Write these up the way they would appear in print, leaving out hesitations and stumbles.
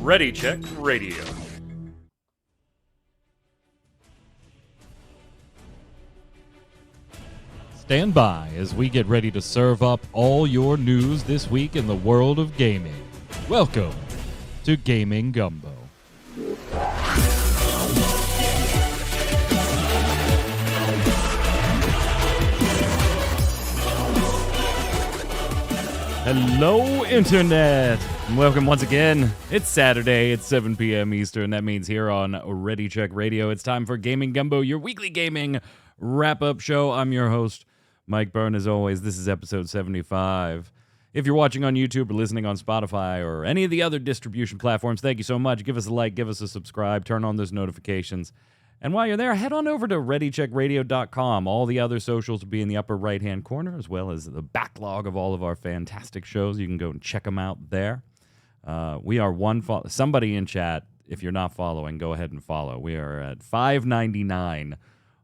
Ready Check Radio. Stand by as we get ready to serve up all your news this week in the world of gaming. Welcome to Gaming Gumbo. Hello, Internet! And welcome once again. It's Saturday, it's 7 p.m. Eastern. That means here on Ready Check Radio, it's time for Gaming Gumbo, your weekly gaming wrap-up show. I'm your host, Mike Byrne. As always, this is episode 75. If you're watching on YouTube or listening on Spotify or any of the other distribution platforms, thank you so much. Give us a like, give us a subscribe, turn on those notifications. And while you're there, head on over to ReadyCheckRadio.com. All the other socials will be in the upper right-hand corner, as well as the backlog of all of our fantastic shows. You can go and check them out there. We are somebody in chat, if you're not following, go ahead and follow. We are at 599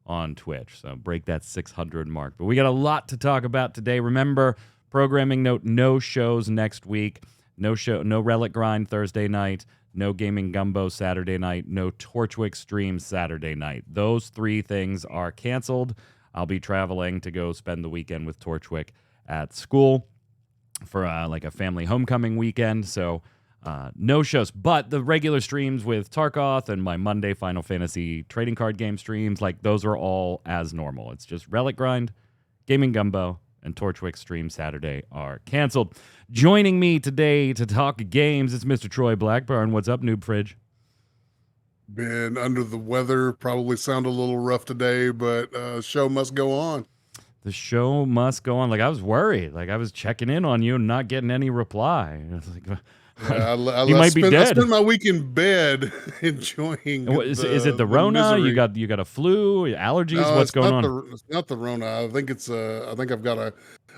on Twitch, so break that 600 mark. But we got a lot to talk about today. Remember, programming note, no shows next week. No Relic Grind Thursday night. No Gaming Gumbo Saturday night. No Torchwick stream Saturday night. Those three things are canceled. I'll be traveling to go spend the weekend with Torchwick at school for like a family homecoming weekend. So no shows. But the regular streams with Tarkoth and my Monday Final Fantasy trading card game streams, like those are all as normal. It's just Relic Grind, Gaming Gumbo, and Torchwick stream Saturday are canceled. Joining me today to talk games, it's Mr. Troy Blackburn. What's up, Noob Fridge? Been under the weather, probably sound a little rough today, but show must go on. The show must go on. Like, I was worried. Like, I was checking in on you and not getting any reply. I was like, you might be dead. I spent my week in bed enjoying. Is it the Rona? You got a flu, allergies? No, what's going on? It's not the Rona. I think it's I think I've got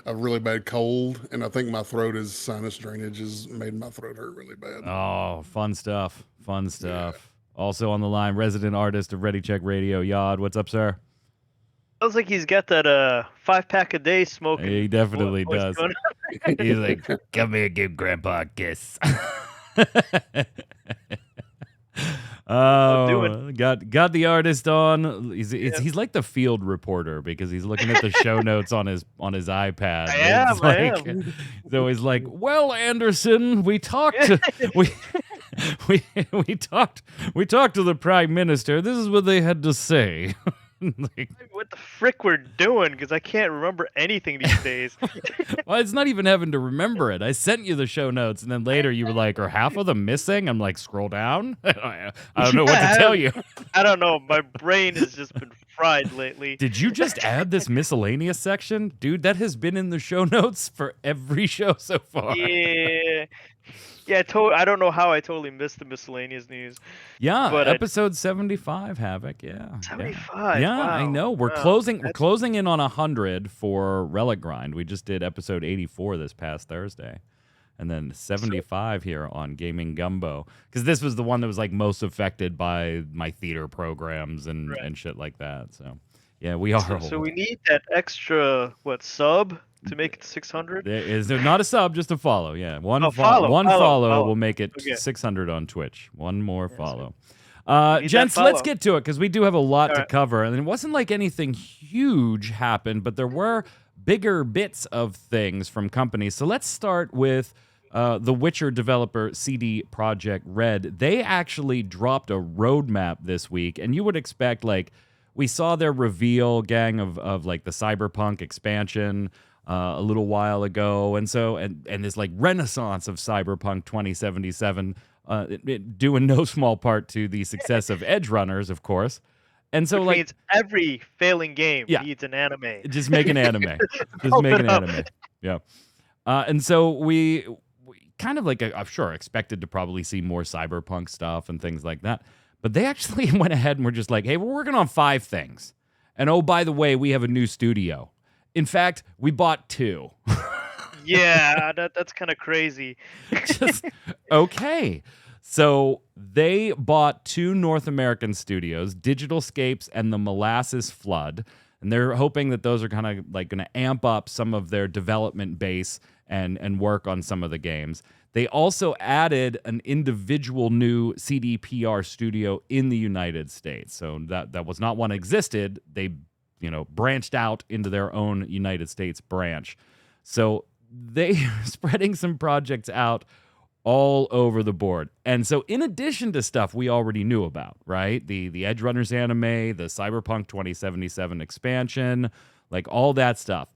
a really bad cold, and I think my throat is sinus drainage has made my throat hurt really bad. Oh, fun stuff. Fun stuff. Yeah. Also on the line, resident artist of Ready Check Radio, Yod. What's up, sir? Sounds like he's got that 5-pack a day smoking. He definitely does. He's like, come here, give Grandpa a kiss. Oh, got the artist on. He's like the field reporter because he's looking at the show notes on his iPad. I am. So he's like, well, Anderson, we talked to we talked to the Prime Minister. This is what they had to say. Like, what the frick we're doing, because I can't remember anything these days. Well, it's not even having to remember it. I sent you the show notes, and then later you were like, are half of them missing? I'm like, scroll down. I don't know what to tell you. I don't know. My brain has just been fried lately. Did you just add this miscellaneous section? Dude, that has been in the show notes for every show so far. Yeah, I don't know how I totally missed the miscellaneous news. Yeah, but episode 75, Havoc. Yeah, 75. Yeah, wow. I know. We're closing in on 100 for Relic Grind. We just did episode 84 this past Thursday, and then 75 here on Gaming Gumbo, because this was the one that was like most affected by my theater programs and shit like that. So yeah, we are. So we need that extra sub to make it 600? There not a sub, just a follow. Yeah, one follow will make it 600 on Twitch. One more follow. Gents, let's get to it because we do have a lot to cover. And it wasn't like anything huge happened, but there were bigger bits of things from companies. So let's start with the Witcher developer CD Projekt Red. They actually dropped a roadmap this week, and you would expect, like, we saw their reveal, gang, of like the Cyberpunk expansion a little while ago, and this like renaissance of Cyberpunk 2077, due in no small part to the success of Edge Runners, of course. And so, which means every failing game needs an anime. Just make an anime. Just make an anime. Yeah. And so we kind of like, I'm sure, expected to probably see more Cyberpunk stuff and things like that. But they actually went ahead and were just like, hey, we're working on 5 things. And oh, by the way, we have a new studio. In fact, we bought 2. Yeah, that's kind of crazy. Just, okay. So they bought 2 North American studios, Digitalscapes and the Molasses Flood. And they're hoping that those are kind of like going to amp up some of their development base and work on some of the games. They also added an individual new CDPR studio in the United States. So that was not one existed. They, branched out into their own United States branch. So they are spreading some projects out all over the board. And so in addition to stuff we already knew about, right? The Edge Runners anime, the Cyberpunk 2077 expansion, like all that stuff.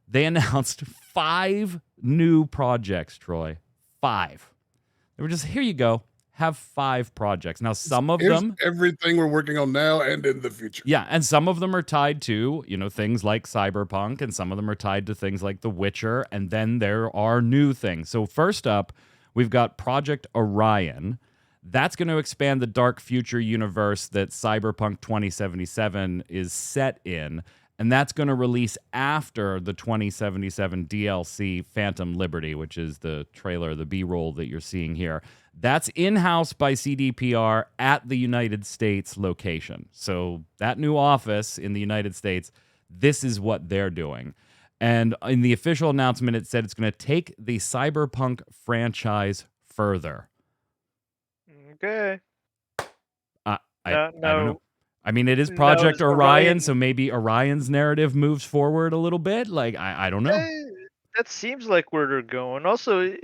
They announced 5 new projects, Troy. 5. They were just, here you go. Have 5 projects. Now, some of them... everything we're working on now and in the future. Yeah, and some of them are tied to, things like Cyberpunk, and some of them are tied to things like The Witcher, and then there are new things. So first up, we've got Projekt Orion. That's going to expand the dark future universe that Cyberpunk 2077 is set in, and that's going to release after the 2077 DLC Phantom Liberty, which is the trailer, the B-roll that you're seeing here. That's in-house by CDPR at the United States location. So that new office in the United States, this is what they're doing. And in the official announcement, it said it's going to take the Cyberpunk franchise further. Okay. I don't know. No. I mean, it is Project Orion, so maybe Orion's narrative moves forward a little bit. Like, I don't know. That seems like where they're going. Also,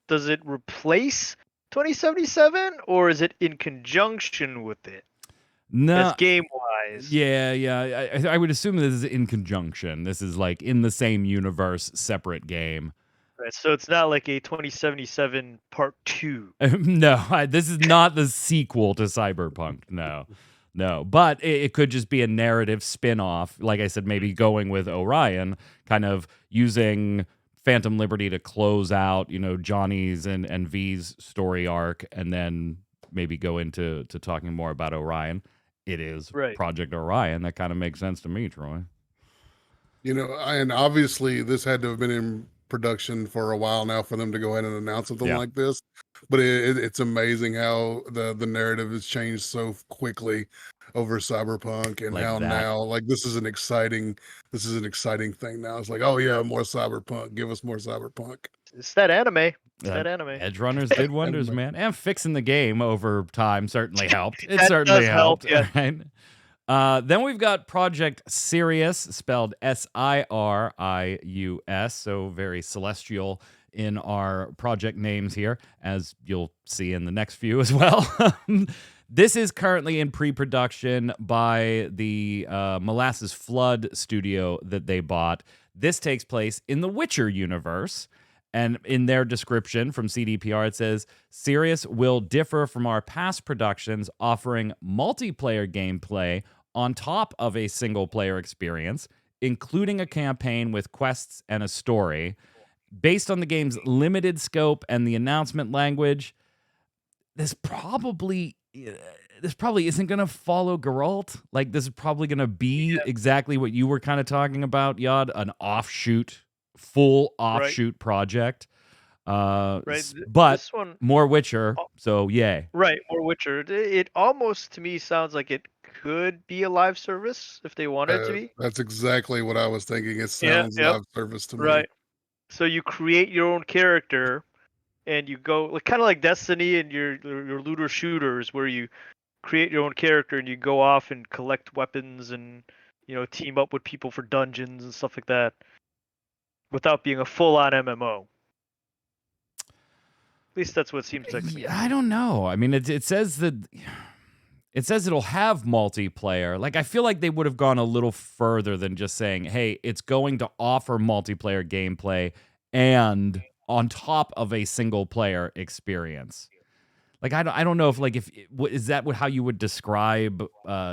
does it replace 2077, or is it in conjunction with it? No. As game-wise. Yeah. I would assume this is in conjunction. This is like in the same universe, separate game. Right, so it's not like a 2077 Part 2. No, this is not the sequel to Cyberpunk. No. But it could just be a narrative spin-off. Like I said, maybe going with Orion, kind of using Phantom Liberty to close out, Johnny's and V's story arc, and then maybe go into talking more about Orion. It is right. Project Orion. That kind of makes sense to me, Troy. And obviously this had to have been in production for a while now for them to go ahead and announce something like this. But it's amazing how the narrative has changed so quickly over Cyberpunk, and like how now, like, this is an exciting thing now. It's like, oh yeah, more Cyberpunk. Give us more Cyberpunk. It's that anime. Edge Runners did wonders, man. And fixing the game over time certainly helped. It That certainly does helped. help, yeah. Right? Then we've got Project Sirius, spelled Sirius, so very celestial in our project names here, as you'll see in the next few as well. This is currently in pre-production by the Molasses Flood studio that they bought. This takes place in the Witcher universe. And in their description from CDPR, it says, Sirius will differ from our past productions, offering multiplayer gameplay on top of a single-player experience, including a campaign with quests and a story. Based on the game's limited scope and the announcement language, this probably isn't going to follow Geralt. Like, this is probably going to be exactly what you were kind of talking about, Yod, an full offshoot project. But this one, more Witcher, so yay. Right, more Witcher. It almost, to me, sounds like it could be a live service if they wanted it to be. That's exactly what I was thinking. It sounds live service to me. Right. So you create your own character, and you go, like, kind of like Destiny and your looter shooters, where you create your own character and you go off and collect weapons and, team up with people for dungeons and stuff like that, without being a full-on MMO. At least that's what it seems like to me. I don't know. I mean, it says that it'll have multiplayer. Like, I feel like they would have gone a little further than just saying, hey, it's going to offer multiplayer gameplay and on top of a single player experience. Like, I don't know if is that how you would describe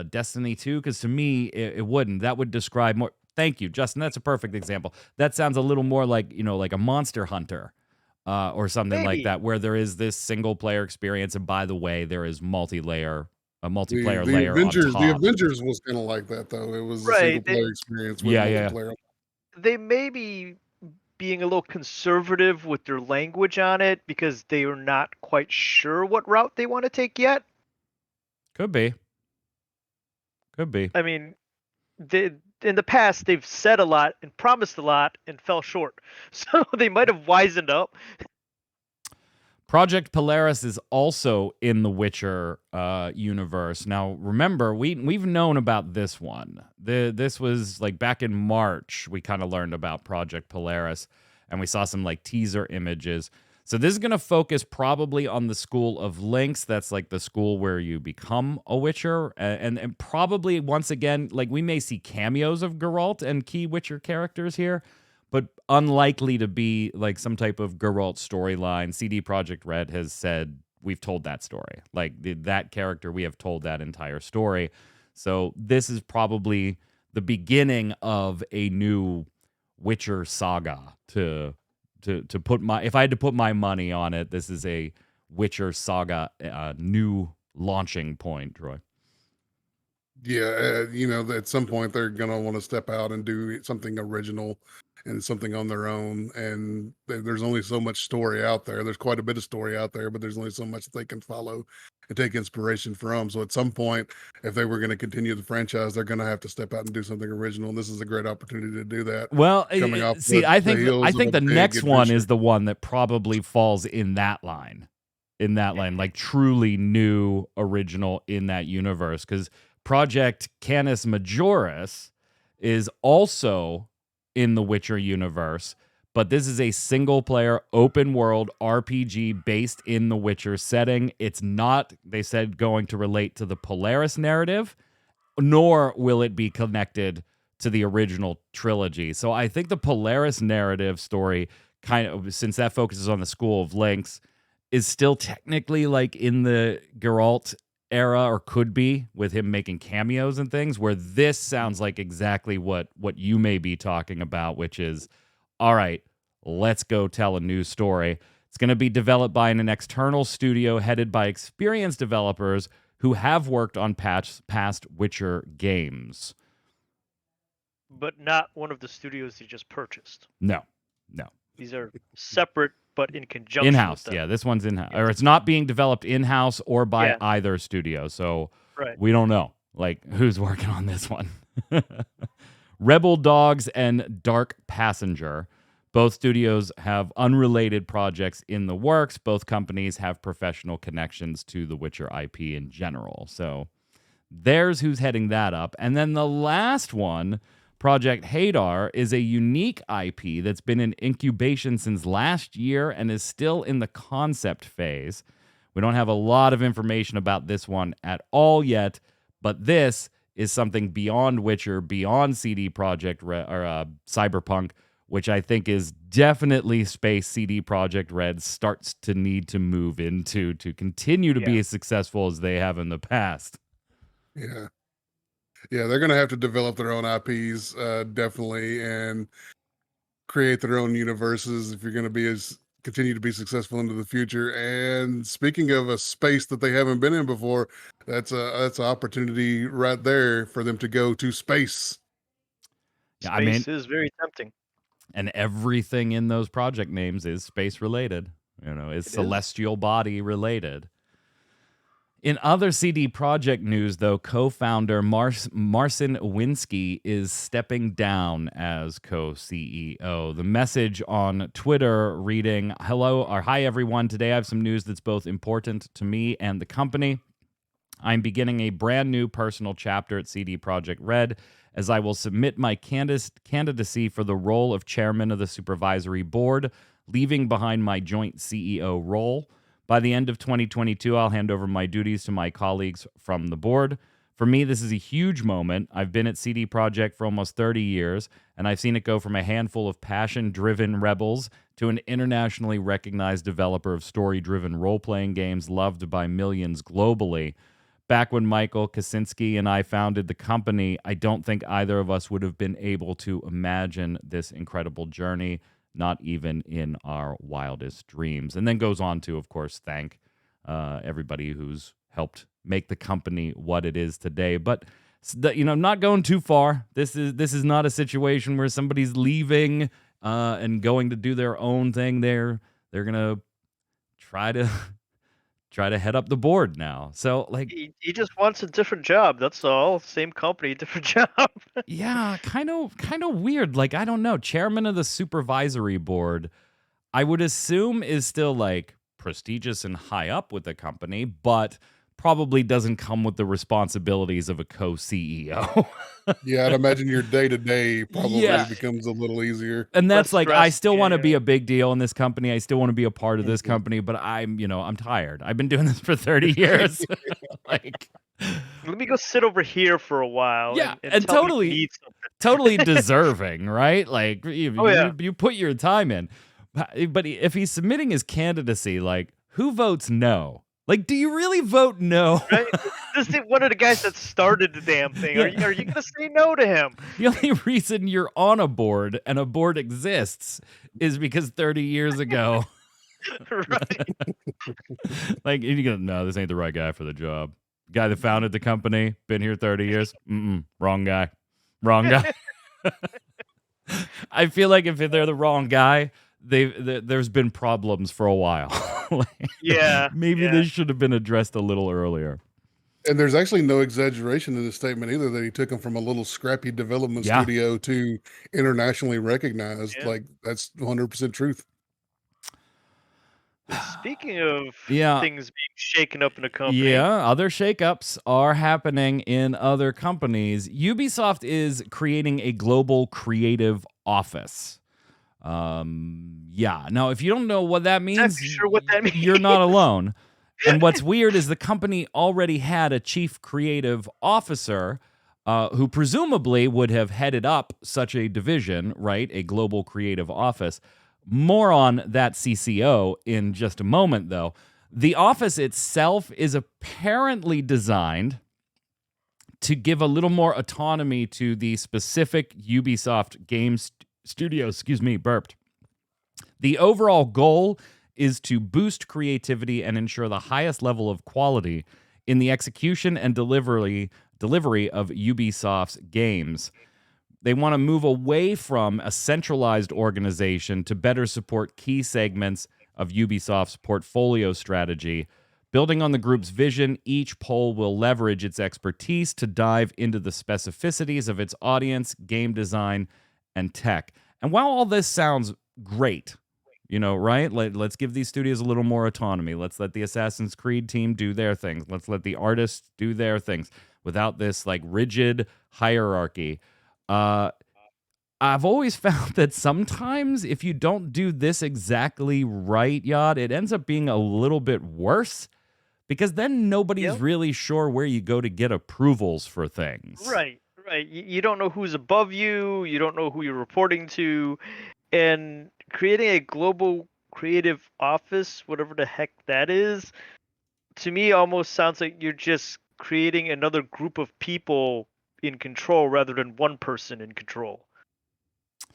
Destiny 2? Because to me, it wouldn't. That would describe more. Thank you, Justin. That's a perfect example. That sounds a little more like, like a Monster Hunter or something like that, where there is this single player experience. And by the way, there is a multiplayer layer Avengers, on top. The Avengers was kind of like that, though. It was a single player experience with multiplayer. They may be being a little conservative with their language on it because they are not quite sure what route they want to take yet. Could be. I mean, in the past they've said a lot and promised a lot and fell short. So they might have wisened up. Project Polaris is also in the Witcher universe. Now, remember, we've known about this one. This was like back in March, we kind of learned about Project Polaris, and we saw some like teaser images. So this is going to focus probably on the School of Lynx. That's like the school where you become a Witcher. And probably, once again, like we may see cameos of Geralt and key Witcher characters here, but unlikely to be like some type of Geralt storyline. CD Projekt Red has said, we've told that story. Like that character, we have told that entire story. So this is probably the beginning of a new Witcher saga to put my, if I had to put my money on it, this is a Witcher saga new launching point, Troy. Yeah, at some point they're gonna want to step out and do something original and something on their own. And there's only so much story out there. There's quite a bit of story out there, but there's only so much that they can follow and take inspiration from. So at some point, if they were going to continue the franchise, they're going to have to step out and do something original. And this is a great opportunity to do that. Well, coming off see, the I think heels of a the big next one adventure. is the one that probably falls in that line. Like truly new, original in that universe. Because Project Canis Majoris is also in the Witcher universe, but this is a single-player, open-world RPG based in the Witcher setting. It's not, they said, going to relate to the Polaris narrative, nor will it be connected to the original trilogy. So I think the Polaris narrative story, kind of, since that focuses on the School of Lynx, is still technically like in the Geralt era, or could be, with him making cameos and things, where this sounds like exactly what you may be talking about, which is, all right, let's go tell a new story. It's going to be developed by an external studio headed by experienced developers who have worked on past Witcher games. But not one of the studios he just purchased. No. These are separate, but in conjunction. In-house, with them. yeah. This one's in-house. Yes. Or it's not being developed in-house or by Yeah. either studio. So Right. we don't know, like, who's working on this one. Rebel Dogs and Dark Passenger. Both studios have unrelated projects in the works. Both companies have professional connections to the Witcher IP in general. So there's who's heading that up. And then the last one, Project Hadar, is a unique IP that's been in incubation since last year and is still in the concept phase. We don't have a lot of information about this one at all yet, but this is something beyond Witcher, beyond CD Projekt Red, or Cyberpunk, which I think is definitely space CD Projekt Red starts to need to move into to continue to be as successful as they have in the past. Yeah, they're going to have to develop their own IPs, definitely, and create their own universes if you're going to continue to be successful into the future. And speaking of a space that they haven't been in before, that's an opportunity right there for them to go to space. Yeah, Space is very tempting. And everything in those project names is space related. Is celestial body related. In other CD Projekt news, though, co-founder Marcin Winski is stepping down as co-CEO. The message on Twitter reading, "Hello or hi everyone. Today I have some news that's both important to me and the company. I'm beginning a brand new personal chapter at CD Projekt Red, as I will submit my candidacy for the role of chairman of the supervisory board, leaving behind my joint CEO role. By the end of 2022, I'll hand over my duties to my colleagues from the board. For me, this is a huge moment. I've been at CD Projekt for almost 30 years, and I've seen it go from a handful of passion-driven rebels to an internationally recognized developer of story-driven role-playing games loved by millions globally. Back when Michael Kaczynski and I founded the company, I don't think either of us would have been able to imagine this incredible journey, not even in our wildest dreams." And then goes on to, of course, thank everybody who's helped make the company what it is today. But not going too far. This is not a situation where somebody's leaving and going to do their own thing. They're gonna try to try to head up the board now. So like, He just wants a different job. That's all. Same company, different job. yeah, kind of weird. Like, I don't know. Chairman of the supervisory board, I would assume is still like prestigious and high up with the company, but probably doesn't come with the responsibilities of a co-CEO. Yeah, I'd imagine your day-to-day probably Yeah. becomes a little easier. And that's Less like, I stress, still want to yeah. be a big deal in this company. I still want to be a part of this Mhm. company, but I'm tired. I've been doing this for 30 years. Like, Let me go sit over here for a while yeah, and and tell me if totally you need something. totally deserving, right? Like, Oh yeah. you put your time in. But if he's submitting his candidacy, like, who votes no? Like, do you really vote no? Right? This is one of the guys that started the damn thing. Yeah. Are you gonna say no to him? The only reason you're on a board and a board exists is because 30 years ago, Right. like, you go, no, this ain't the right guy for the job. Guy that founded the company, been here 30 years. Wrong guy. Wrong guy. I feel like if they're the wrong guy, there's been problems for a while. Like, Yeah. maybe yeah. this should have been addressed a little earlier. And there's actually no exaggeration in the statement either that he took him from a little scrappy development Yeah. studio to internationally recognized. Yeah. Like, that's 100% truth. Speaking of Yeah. things being shaken up in a company, Yeah, other shakeups are happening in other companies. Ubisoft is creating a global creative office. Yeah. Now, if you don't know what that means, exactly sure what that means. you're not alone. And what's weird is the company already had a chief creative officer who presumably would have headed up such a division, right? A global creative office. More on that CCO in just a moment, though. The office itself is apparently designed to give a little more autonomy to the specific Ubisoft game studio. Excuse me, burped. The overall goal is to boost creativity and ensure the highest level of quality in the execution and delivery of Ubisoft's games. They want to move away from a centralized organization to better support key segments of Ubisoft's portfolio strategy. Building on the group's vision, each poll will leverage its expertise to dive into the specificities of its audience, game design, and tech. And while all this sounds great, right? Let's give these studios a little more autonomy. Let's let the Assassin's Creed team do their things. Let's let the artists do their things without this like rigid hierarchy. I've always found that sometimes if you don't do this exactly right, Yod, it ends up being a little bit worse because then nobody's really sure where you go to get approvals for things. Right. You don't know who's above you. You don't know who you're reporting to. And creating a global creative office, whatever the heck that is, to me almost sounds like you're just creating another group of people in control rather than one person in control.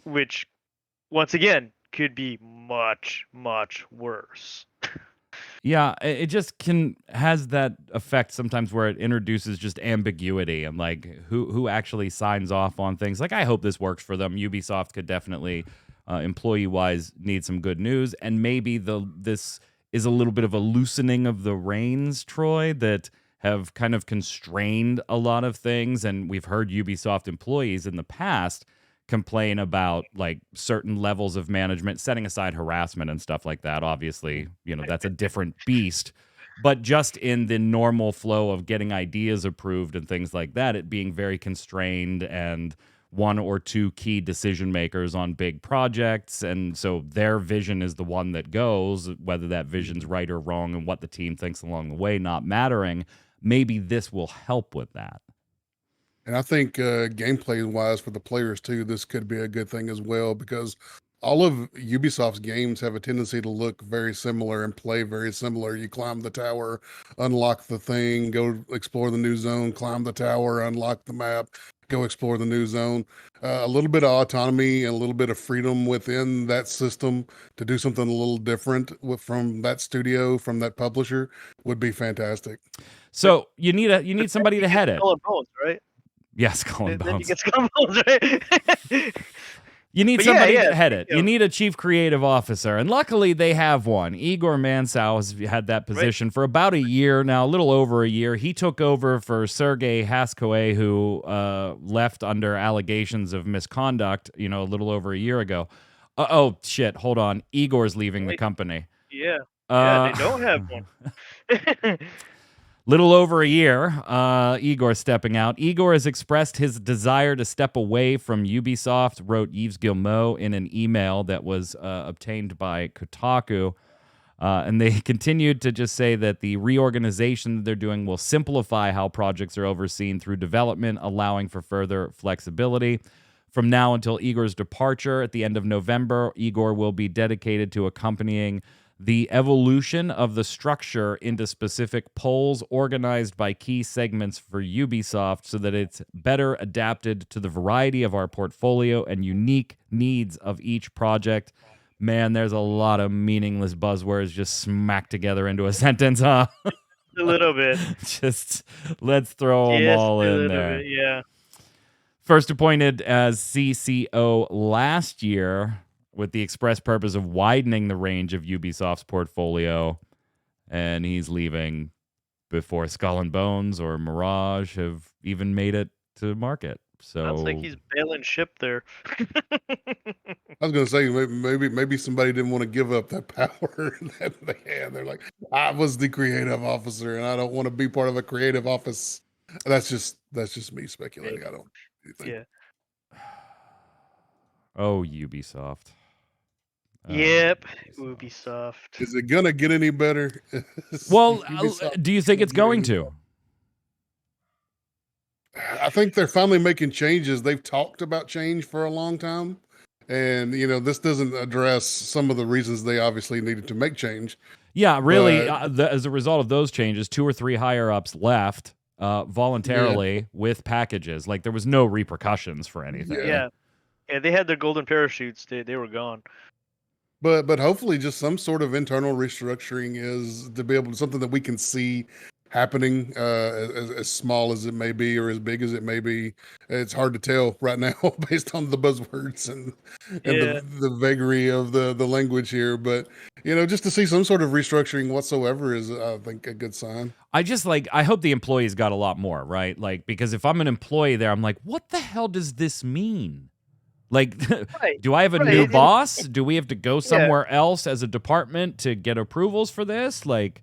Which, once again, could be much, much worse. Yeah, it just has that effect sometimes where it introduces just ambiguity and like who actually signs off on things. Like, I hope this works for them. Ubisoft could definitely, employee-wise, need some good news, and maybe this is a little bit of a loosening of the reins, Troy, that have kind of constrained a lot of things. And we've heard Ubisoft employees in the past complain about like certain levels of management, setting aside harassment and stuff like that. Obviously, that's a different beast, but just in the normal flow of getting ideas approved and things like that, it being very constrained and one or two key decision makers on big projects. And so their vision is the one that goes, whether that vision's right or wrong and what the team thinks along the way, not mattering. Maybe this will help with that. And I think gameplay-wise for the players too, this could be a good thing as well because all of Ubisoft's games have a tendency to look very similar and play very similar. You climb the tower, unlock the thing, go explore the new zone, climb the tower, unlock the map, go explore the new zone. A little bit of autonomy and a little bit of freedom within that system to do something a little different from that studio, from that publisher, would be fantastic. So you need somebody to head it. Skull and Bones, right? Yes, Skull and Then you Bones. get Skull and Bones, right? You need But somebody yeah, to head it. you You know. need a chief creative officer. And luckily, they have one. Igor Mansow has had that position for about a year now, a little over a year. He took over for Sergei Haskoe, who left under allegations of misconduct, a little over a year ago. Oh, shit. Hold on. Igor's leaving the company. Yeah. Uh, They don't have one. Little over a year, Igor stepping out. Igor has expressed his desire to step away from Ubisoft, wrote Yves Guillemot in an email that was obtained by Kotaku. And they continued to just say that the reorganization that they're doing will simplify how projects are overseen through development, allowing for further flexibility. From now until Igor's departure at the end of November, Igor will be dedicated to accompanying the evolution of the structure into specific poles organized by key segments for Ubisoft so that it's better adapted to the variety of our portfolio and unique needs of each project. Man, there's a lot of meaningless buzzwords just smacked together into a sentence, huh? A little bit. Just let's throw them Just all a in little there. bit, yeah. First appointed as CCO last year with the express purpose of widening the range of Ubisoft's portfolio, and he's leaving before Skull and Bones or Mirage have even made it to market. So Sounds like he's bailing ship there. I was gonna say maybe somebody didn't want to give up that power that they had. They're like, I was the creative officer, and I don't want to be part of a creative office. That's just me speculating. I don't. Think. Yeah. Oh, Ubisoft. Yep. Ubisoft. Is it gonna get any better? Well, Ubisoft do you think it's going to? I think they're finally making changes. They've talked about change for a long time. And, this doesn't address some of the reasons they obviously needed to make change. Yeah, really, as a result of those changes, 2 or 3 higher-ups left voluntarily with packages. Like, there was no repercussions for anything. Yeah. Yeah, they had their golden parachutes. They were gone. But hopefully just some sort of internal restructuring is to be able to something that we can see happening, as small as it may be or as big as it may be. It's hard to tell right now based on the buzzwords and the vagary of the language here. But just to see some sort of restructuring whatsoever is, I think, a good sign. I hope the employees got a lot more, right? Like, because if I'm an employee there, I'm like, what the hell does this mean? Like, do I have a new boss? Do we have to go somewhere else as a department to get approvals for this? Like,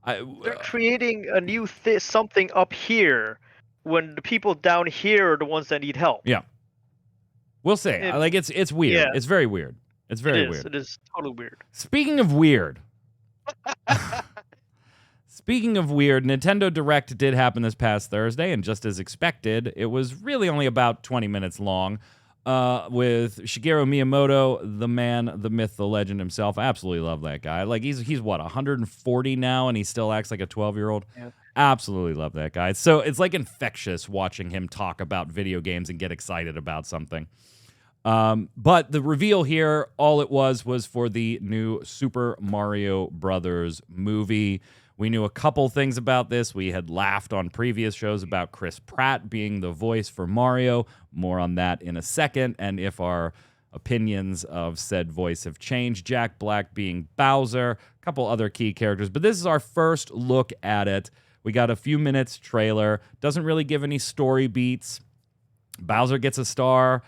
they're creating a new something up here when the people down here are the ones that need help. Yeah. We'll see. It's weird. Yeah. It's very weird. It's very weird. It is totally weird. Speaking of weird. Speaking of weird, Nintendo Direct did happen this past Thursday, and just as expected, it was really only about 20 minutes long. With Shigeru Miyamoto, the man, the myth, the legend himself. I absolutely love that guy. Like, he's what, 140 now, and he still acts like a 12-year-old? Yeah. Absolutely love that guy. So it's like infectious watching him talk about video games and get excited about something. But the reveal here, all it was for the new Super Mario Brothers movie. We knew a couple things about this. We had laughed on previous shows about Chris Pratt being the voice for Mario. More on that in a second. And if our opinions of said voice have changed, Jack Black being Bowser, a couple other key characters. But this is our first look at it. We got a few minutes trailer. Doesn't really give any story beats. Bowser gets a star.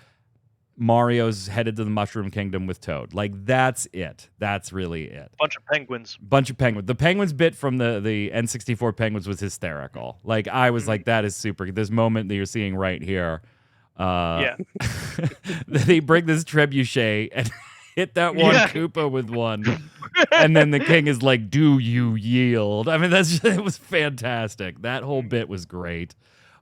Mario's headed to the Mushroom Kingdom with Toad. Like, that's it. That's really it. Bunch of penguins. The Penguins bit from the N64 Penguins was hysterical. Like, I was like, that is super. This moment that you're seeing right here. They bring this trebuchet and hit that one Koopa with one. And then the king is like, do you yield? I mean, it was fantastic. That whole bit was great.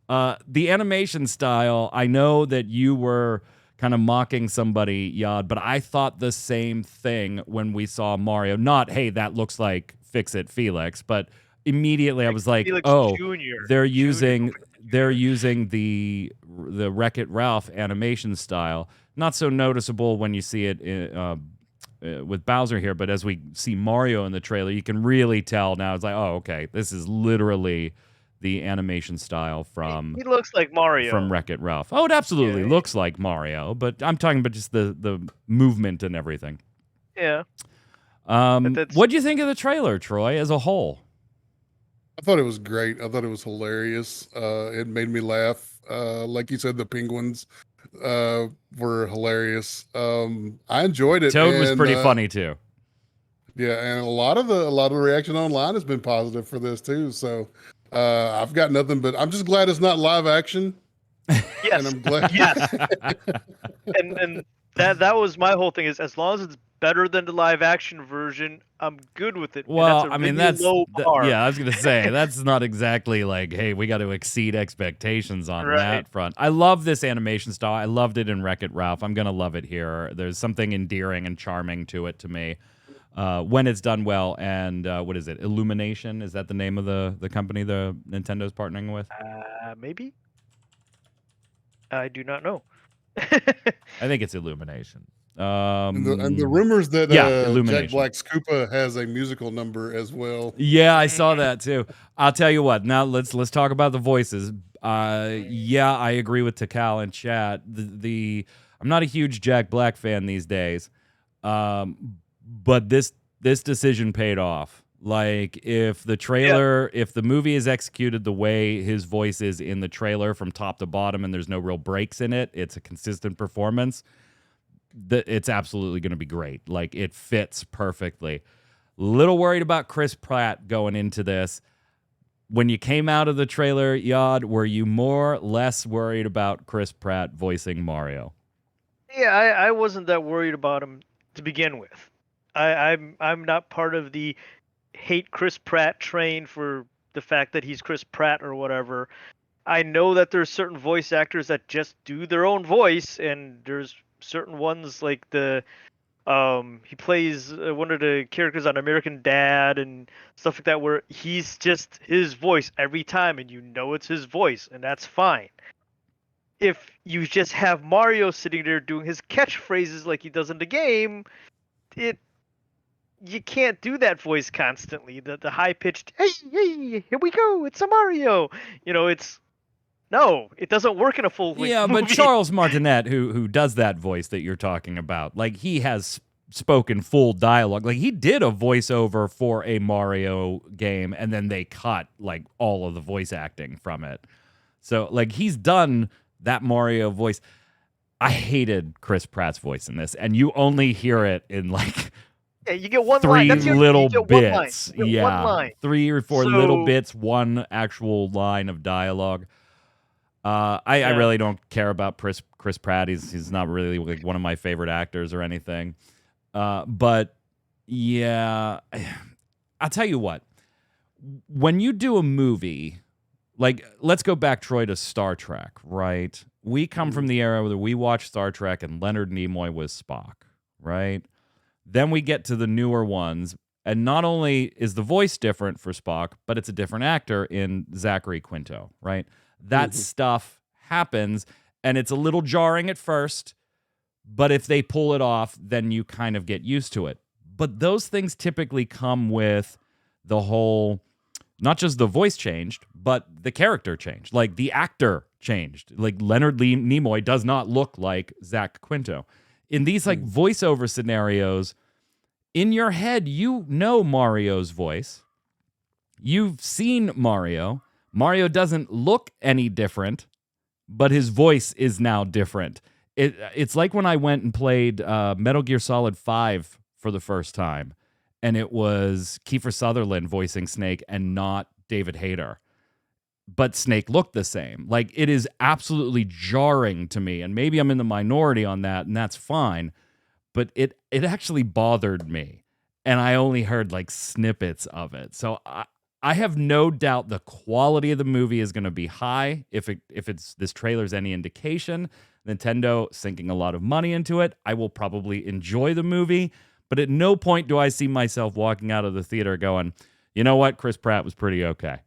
The animation style, I know that you were kind of mocking somebody, Yad, but I thought the same thing when we saw Mario. Not, hey, that looks like Fix-It Felix, but immediately I was like, Felix oh, Jr. they're using the Wreck-It Ralph animation style. Not so noticeable when you see it with Bowser here, but as we see Mario in the trailer, you can really tell now. It's like, oh, okay, this is literally the animation style He looks like Mario. from Wreck-It Ralph. Oh, it absolutely looks like Mario, but I'm talking about just the movement and everything. Yeah. What do you think of the trailer, Troy, as a whole? I thought it was great. I thought it was hilarious. It made me laugh. Like you said, the penguins were hilarious. I enjoyed it. Toad was and, pretty funny too. Yeah, and a lot of the reaction online has been positive for this too. So I've got nothing but I'm just glad it's not live action. Yes. And I'm glad. Yes. and that was my whole thing, is as long as it's better than the live action version, I'm good with it. Well, and that's a really low bar. yeah, I was gonna say that's not exactly like, hey, we got to exceed expectations on that front. I love this animation style. I loved it in Wreck-It Ralph. I'm gonna love it here. There's something endearing and charming to it to me when it's done well. And what is it? Illumination, is that the name of the company the Nintendo's partnering with? Maybe. I do not know. I think it's Illumination. And the rumors that Jack Black's Koopa has a musical number as well. Yeah, I saw that too. I'll tell you what. Now let's talk about the voices. Yeah, I agree with Takal in chat. I'm not a huge Jack Black fan these days, but this decision paid off. Like, if the movie is executed the way his voice is in the trailer from top to bottom, and there's no real breaks in it, it's a consistent performance. It's absolutely going to be great. Like, it fits perfectly. Little worried about Chris Pratt going into this. When you came out of the trailer, Yod, were you less worried about Chris Pratt voicing Mario? Yeah, I wasn't that worried about him to begin with. I'm not part of the hate Chris Pratt train for the fact that he's Chris Pratt or whatever. I know that there's certain voice actors that just do their own voice, and there's certain ones like he plays one of the characters on American Dad and stuff like that, where he's just his voice every time, and you know it's his voice, and that's fine. If you just have Mario sitting there doing his catchphrases like he does in the game, you can't do that voice constantly. The high pitched, hey, here we go, it's a Mario. It doesn't work in a full movie. Yeah, but Charles Martinet, who does that voice that you're talking about, like, he has spoken full dialogue. Like, he did a voiceover for a Mario game, and then they cut like all of the voice acting from it. So, like, he's done that Mario voice. I hated Chris Pratt's voice in this, and you only hear it in like you get one three line. little bits. Yeah, one line. 3 or 4 little bits, one actual line of dialogue. I really don't care about Chris Pratt. He's not really like one of my favorite actors or anything. But yeah, I'll tell you what. When you do a movie, like, let's go back, Troy, to Star Trek, right? We come from the era where we watched Star Trek and Leonard Nimoy was Spock, right? Then we get to the newer ones, and not only is the voice different for Spock, but it's a different actor in Zachary Quinto, right? That stuff happens, and it's a little jarring at first, but if they pull it off, then you kind of get used to it. But those things typically come with the whole, not just the voice changed, but the character changed. Like, the actor changed. Like, Leonard Nimoy does not look like Zach Quinto. In these, like, voiceover scenarios, in your head, you know Mario's voice. You've seen Mario. Mario doesn't look any different, but his voice is now different. It's like when I went and played Metal Gear Solid 5 for the first time, and it was Kiefer Sutherland voicing Snake and not David Hayter. But Snake looked the same. Like, it is absolutely jarring to me, and maybe I'm in the minority on that, and that's fine. But it actually bothered me, and I only heard like snippets of it. So I have no doubt the quality of the movie is going to be high. If this trailer's any indication, Nintendo sinking a lot of money into it. I will probably enjoy the movie, but at no point do I see myself walking out of the theater going, you know what, Chris Pratt was pretty okay.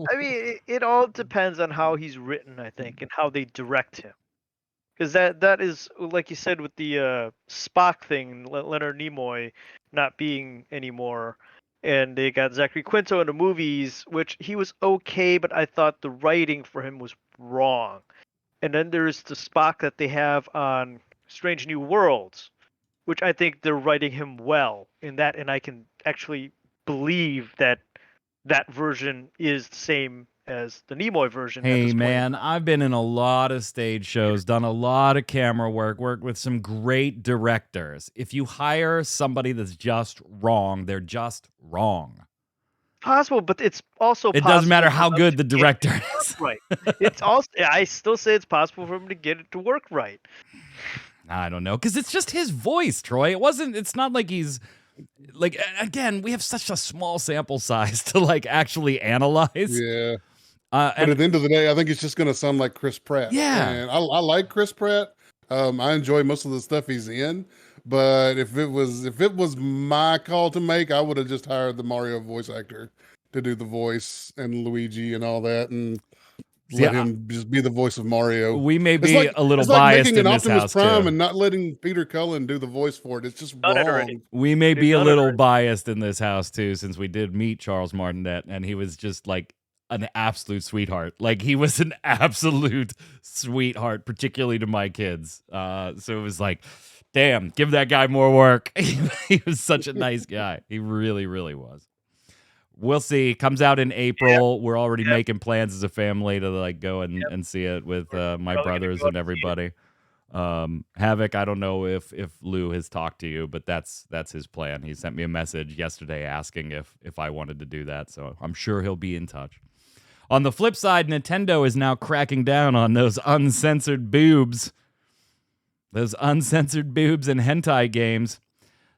I mean, it all depends on how he's written, I think, and how they direct him. Because that is, like you said, with the Spock thing, Leonard Nimoy not being anymore. And they got Zachary Quinto in the movies, which he was okay, but I thought the writing for him was wrong. And then there's the Spock that they have on Strange New Worlds, which I think they're writing him well in that, and I can actually believe that that version is the same as the Nimoy version at Hey, this point. man, I've been in a lot of stage shows, done a lot of camera work, worked with some great directors. If you hire somebody that's just wrong, they're just wrong. Possible, but it's also It possible doesn't matter for how them good to the get it director to work is. right. It's also, I still say it's possible for him to get it to work right. I don't know, because it's just his voice, Troy. It's not like he's, like, again, we have such a small sample size to, like, actually analyze. Yeah. And But at the end of the day, I think it's just going to sound like Chris Pratt. Yeah. And I like Chris Pratt. I enjoy most of the stuff he's in. But if it was my call to make, I would have just hired the Mario voice actor to do the voice and Luigi and all that, and let him just be the voice of Mario. we may It's be like, a little it's like biased making in an this Optimus house, Prime too. and not letting Peter Cullen do the voice for it. It's just Done it already. wrong. We may They've be a done it little already. biased in this house, too, since we did meet Charles Martinet, and he was just, like, an absolute sweetheart. Like, he was an absolute sweetheart, particularly to my kids. So it was like, damn, give that guy more work. He was such a nice guy. He really, really was. We'll see. Comes out in April. We're already making plans as a family to, like, go and see it with my probably gonna brothers go and out and see it. everybody. Havoc, I don't know if Lou has talked to you, but that's his plan. He sent me a message yesterday asking if I wanted to do that, so I'm sure he'll be in touch. On the flip side, Nintendo is now cracking down on those uncensored boobs. Those uncensored boobs in hentai games.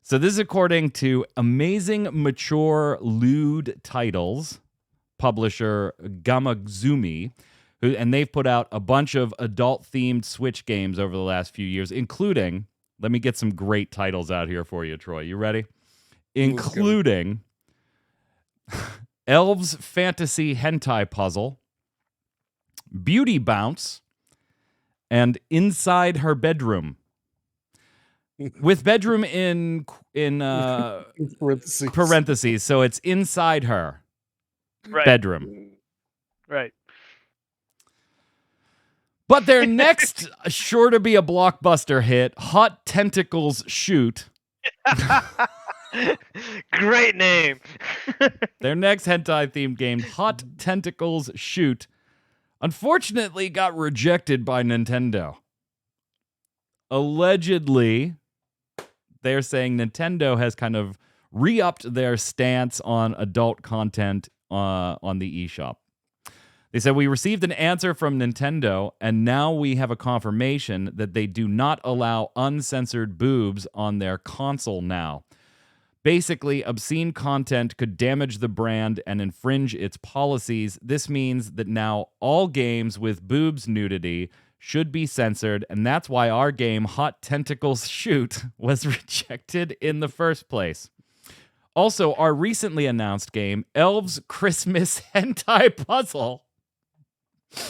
So this is according to Amazing Mature Lewd Titles publisher Gamazumi, and they've put out a bunch of adult-themed Switch games over the last few years, including, let me get some great titles out here for you, Troy. You ready? Including Elves Fantasy Hentai Puzzle, Beauty Bounce, and Inside Her Bedroom. With bedroom in parentheses, so it's inside her bedroom. Right. But their next, sure to be a blockbuster hit, Hot Tentacles Shoot. Great name. Their next hentai-themed game, Hot Tentacles Shoot, unfortunately got rejected by Nintendo. Allegedly, they're saying Nintendo has kind of re-upped their stance on adult content on the eShop. They said, we received an answer from Nintendo, and now we have a confirmation that they do not allow uncensored boobs on their console now. Basically, obscene content could damage the brand and infringe its policies. This means that now all games with boobs nudity should be censored, and that's why our game, Hot Tentacles Shoot, was rejected in the first place. Also, our recently announced game, Elves Christmas Hentai Puzzle.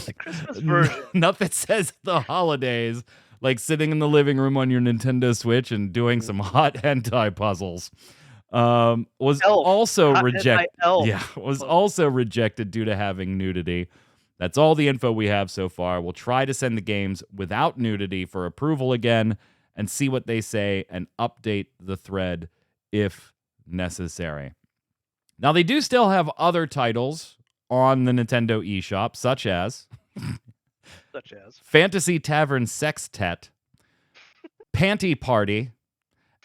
The Christmas version. Nothing says the holidays like sitting in the living room on your Nintendo Switch and doing some hot hentai puzzles. Was Elf. also Hot rejected. hentai elf. Yeah, was also rejected due to having nudity. That's all the info we have so far. We'll try to send the games without nudity for approval again and see what they say and update the thread if necessary. Now, they do still have other titles on the Nintendo eShop, such as Fantasy Tavern Sextet, Panty Party,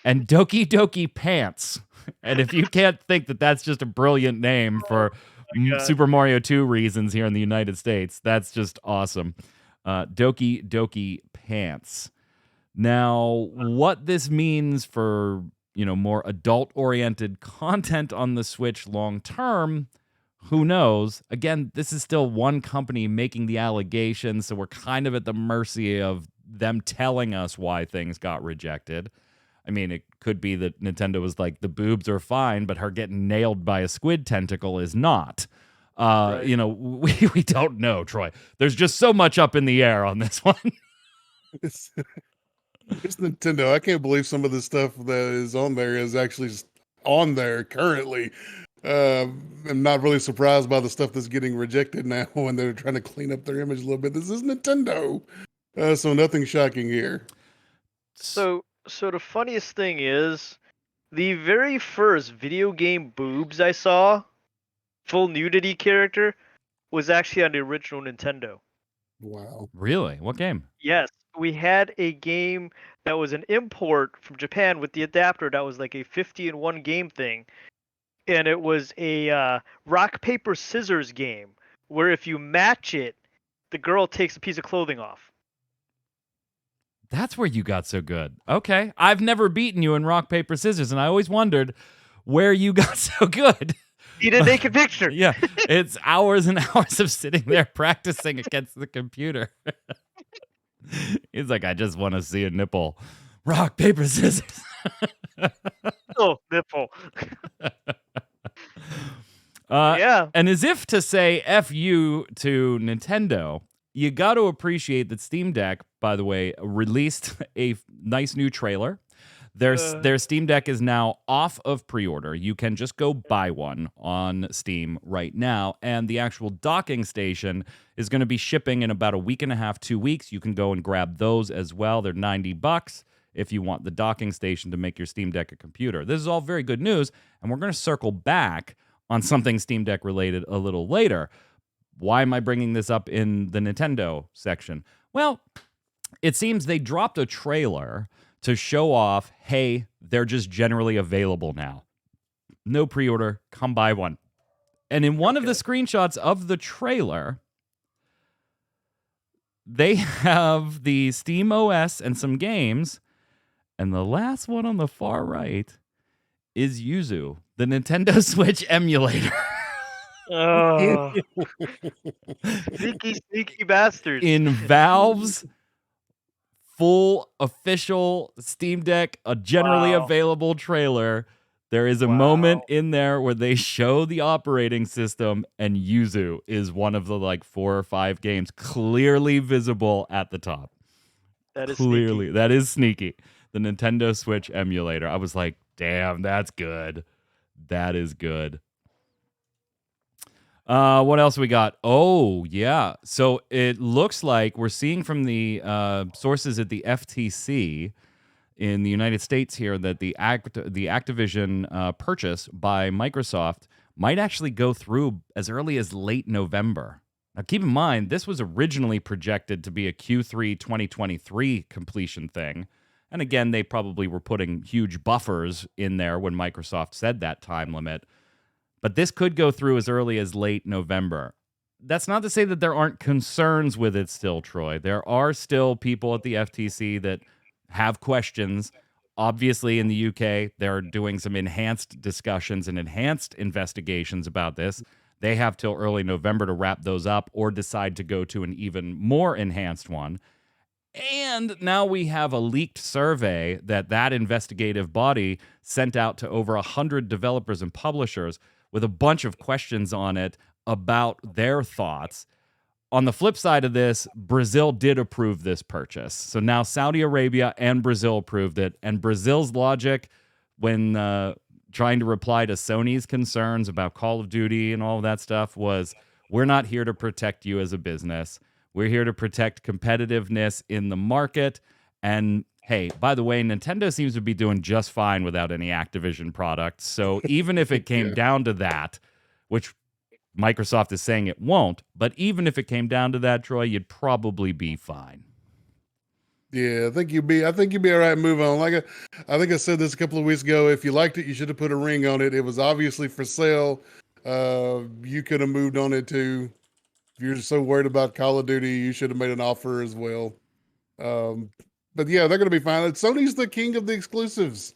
and Doki Doki Pants. And if you can't think that that's just a brilliant name for Super Mario 2 reasons here in the United States, that's just awesome. Doki Doki Pants. Now, what this means for, more adult-oriented content on the Switch long-term, who knows? Again, this is still one company making the allegations, so we're kind of at the mercy of them telling us why things got rejected. I mean, it could be that Nintendo was like, the boobs are fine, but her getting nailed by a squid tentacle is not. Right. We don't know, Troy. There's just so much up in the air on this one. It's Nintendo. I can't believe some of the stuff that is on there is actually on there currently. I'm not really surprised by the stuff that's getting rejected now when they're trying to clean up their image a little bit. This is Nintendo, so nothing shocking here. So the funniest thing is, the very first video game boobs I saw, full nudity character, was actually on the original Nintendo. Wow. Really? What game? Yes, we had a game that was an import from Japan with the adapter that was like a 50-in-1 game thing. And it was a rock, paper, scissors game where if you match it, the girl takes a piece of clothing off. That's where you got so good. Okay. I've never beaten you in rock, paper, scissors, and I always wondered where you got so good. He didn't take a picture. Yeah. It's hours and hours of sitting there practicing against the computer. He's like, I just want to see a nipple. Rock, paper, scissors. Oh, nipple. Yeah. And as if to say F you to Nintendo, you got to appreciate that Steam Deck, by the way, released a nice new trailer. Their Steam Deck is now off of pre-order. You can just go buy one on Steam right now, and the actual docking station is going to be shipping in about a week and a half, 2 weeks. You can go and grab those as well. They're $90 if you want the docking station to make your Steam Deck a computer. This is all very good news, and we're going to circle back on something Steam Deck related a little later. Why am I bringing this up in the Nintendo section? Well, it seems they dropped a trailer to show off, hey, they're just generally available now. No pre-order, come buy one. And in one of the screenshots of the trailer, they have the Steam OS and some games, and the last one on the far right is Yuzu, the Nintendo Switch emulator. Oh. Sneaky bastards. In Valve's full official Steam Deck, a generally available trailer, there is a moment in there where they show the operating system, and Yuzu is one of the like 4 or 5 games clearly visible at the top. That is Clearly, sneaky. that is sneaky. The Nintendo Switch emulator. I was like, damn, that's good. That is good. What else we got? Oh, yeah. So it looks like we're seeing from the sources at the FTC in the United States here that the Activision purchase by Microsoft might actually go through as early as late November. Now, keep in mind, this was originally projected to be a Q3 2023 completion thing. And again, they probably were putting huge buffers in there when Microsoft said that time limit. But this could go through as early as late November. That's not to say that there aren't concerns with it still, Troy. There are still people at the FTC that have questions. Obviously, in the UK, they're doing some enhanced discussions and enhanced investigations about this. They have till early November to wrap those up or decide to go to an even more enhanced one. And now we have a leaked survey that investigative body sent out to over 100 developers and publishers with a bunch of questions on it about their thoughts. On the flip side of this, Brazil did approve this purchase. So now Saudi Arabia and Brazil approved it. And Brazil's logic when trying to reply to Sony's concerns about Call of Duty and all of that stuff was, we're not here to protect you as a business. We're here to protect competitiveness in the market. And hey, by the way, Nintendo seems to be doing just fine without any Activision products. So even if it came down to that, which Microsoft is saying it won't, but even if it came down to that, Troy, you'd probably be fine. Yeah, I think you'd be all right. Move on. I think I said this a couple of weeks ago. If you liked it, you should have put a ring on it. It was obviously for sale. You could have moved on it too. If you're so worried about Call of Duty, you should have made an offer as well. But yeah, they're going to be fine. Sony's the king of the exclusives.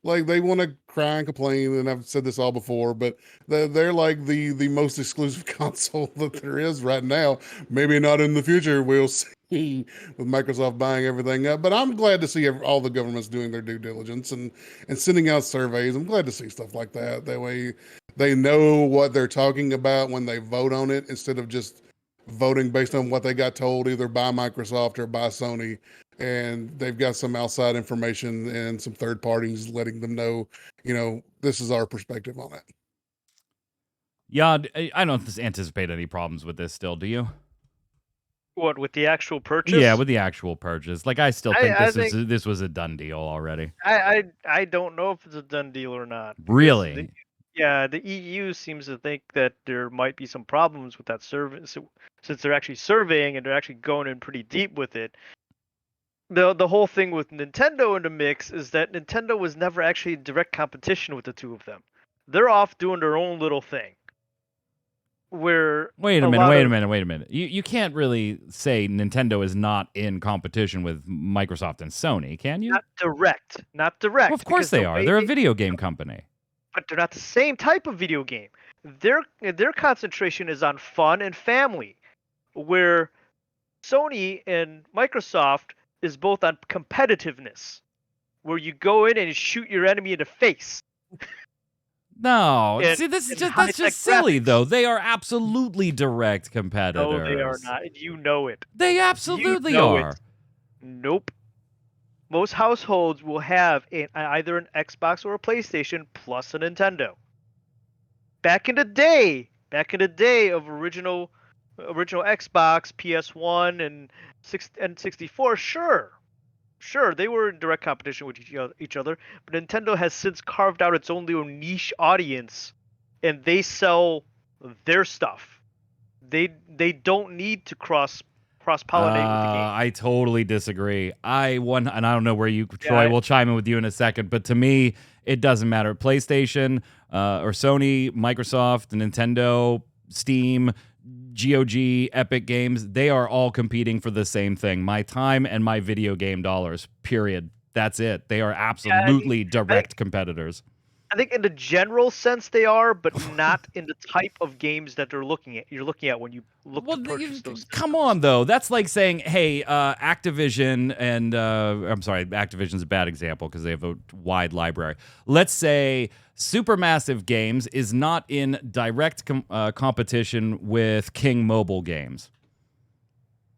Like, they want to cry and complain, and I've said this all before, but they're like the most exclusive console that there is right now. Maybe not in the future. We'll see with Microsoft buying everything up. But I'm glad to see all the governments doing their due diligence and sending out surveys. I'm glad to see stuff like that. That way they know what they're talking about when they vote on it, instead of just voting based on what they got told either by Microsoft or by Sony. and they've got some outside information and some third parties letting them know, this is our perspective on it. Yeah, I don't anticipate any problems with this still, do you? What, with the actual purchase? Yeah, with the actual purchase. Like, I still think I this was a done deal already. I don't know if it's a done deal or not. Really? The EU seems to think that there might be some problems with that service, since they're actually surveying and they're actually going in pretty deep with it. The whole thing with Nintendo in the mix is that Nintendo was never actually in direct competition with the two of them. They're off doing their own little thing. Wait a minute. You can't really say Nintendo is not in competition with Microsoft and Sony, can you? Not direct. Well, of course they are. They're a video game company. But they're not the same type of video game. Their concentration is on fun and family, where Sony and Microsoft is both on competitiveness, where you go in and you shoot your enemy in the face. No, see, that's just silly, though. They are absolutely direct competitors. No, they are not, and you know it. They absolutely are. Nope. Most households will have either an Xbox or a PlayStation plus a Nintendo. Back in the day of original Xbox, PS1, and 64, sure, they were in direct competition with each other, but Nintendo has since carved out its own little niche audience, and they sell their stuff. They don't need to cross-pollinate with the game. I totally disagree. And I don't know where Troy will chime in with you in a second, but to me, it doesn't matter. PlayStation or Sony, Microsoft, Nintendo, Steam, GOG, Epic Games, they are all competing for the same thing. My time and my video game dollars, period. That's it. They are absolutely direct competitors. I think in the general sense they are, but not in the type of games that you're looking at when you look to purchase those systems. Come on, though. That's like saying, hey, Activision and I'm sorry, Activision's a bad example because they have a wide library. Let's say Supermassive Games is not in direct competition with King Mobile Games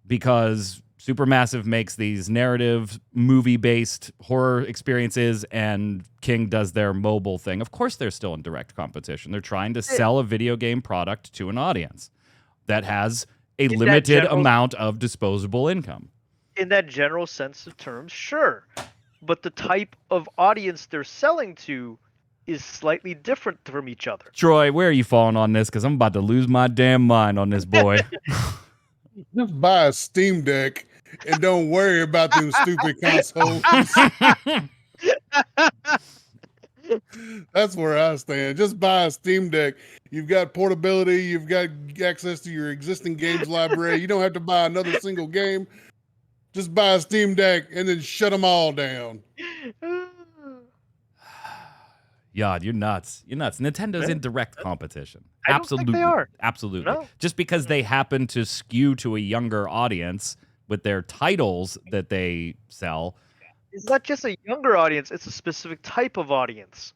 because Supermassive makes these narrative, movie-based horror experiences, and King does their mobile thing. Of course they're still in direct competition. They're trying to sell a video game product to an audience that has a limited amount of disposable income. In that general sense of terms, sure. But the type of audience they're selling to is slightly different from each other. Troy, where are you falling on this? Because I'm about to lose my damn mind on this boy. Just buy a Steam Deck and don't worry about them stupid consoles. That's where I stand. Just buy a Steam Deck. You've got portability. You've got access to your existing games library. You don't have to buy another single game. Just buy a Steam Deck and then shut them all down. Yod, you're nuts. Nintendo's in direct competition. I don't think they are. Absolutely. No. Just because they happen to skew to a younger audience with their titles that they sell. It's not just a younger audience, it's a specific type of audience,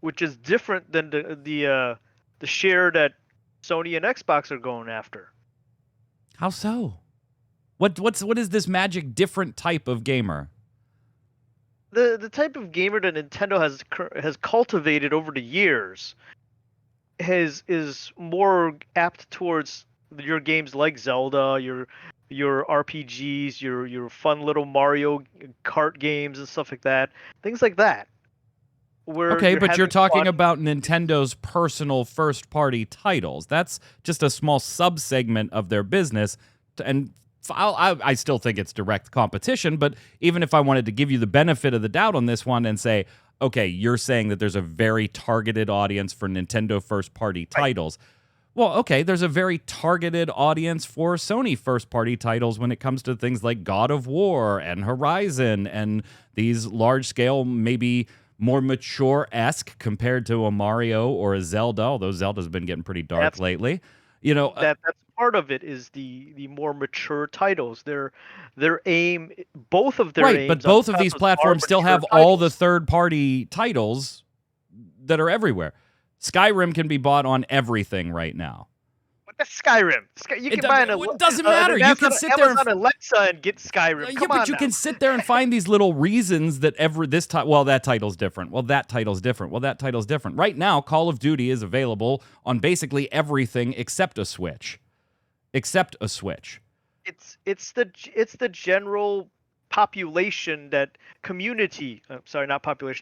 which is different than the share that Sony and Xbox are going after. How so? What is this magic different type of gamer? The type of gamer that Nintendo has cultivated over the years is more apt towards your games like Zelda, your RPGs, your fun little Mario Kart games and stuff like that, things like that. Okay, but you're talking about Nintendo's personal first-party titles. That's just a small subsegment of their business, and I still think it's direct competition, but even if I wanted to give you the benefit of the doubt on this one and say, okay, you're saying that there's a very targeted audience for Nintendo first-party titles. Well, okay, there's a very targeted audience for Sony first-party titles when it comes to things like God of War and Horizon and these large-scale, maybe more mature-esque compared to a Mario or a Zelda, although Zelda's been getting pretty dark lately. That's part of it is the more mature titles. Their aim, both of their aims. Right, but both of these platforms still have all the third-party titles that are everywhere. Skyrim can be bought on everything right now. That's Skyrim. You can buy it doesn't matter. You can sit there Amazon Alexa and get Skyrim. yeah, but you can sit there and find these little reasons that that title's different. Well, that title's different. Well, that title's different. Right now, Call of Duty is available on basically everything except a Switch. Except a Switch. It's the general population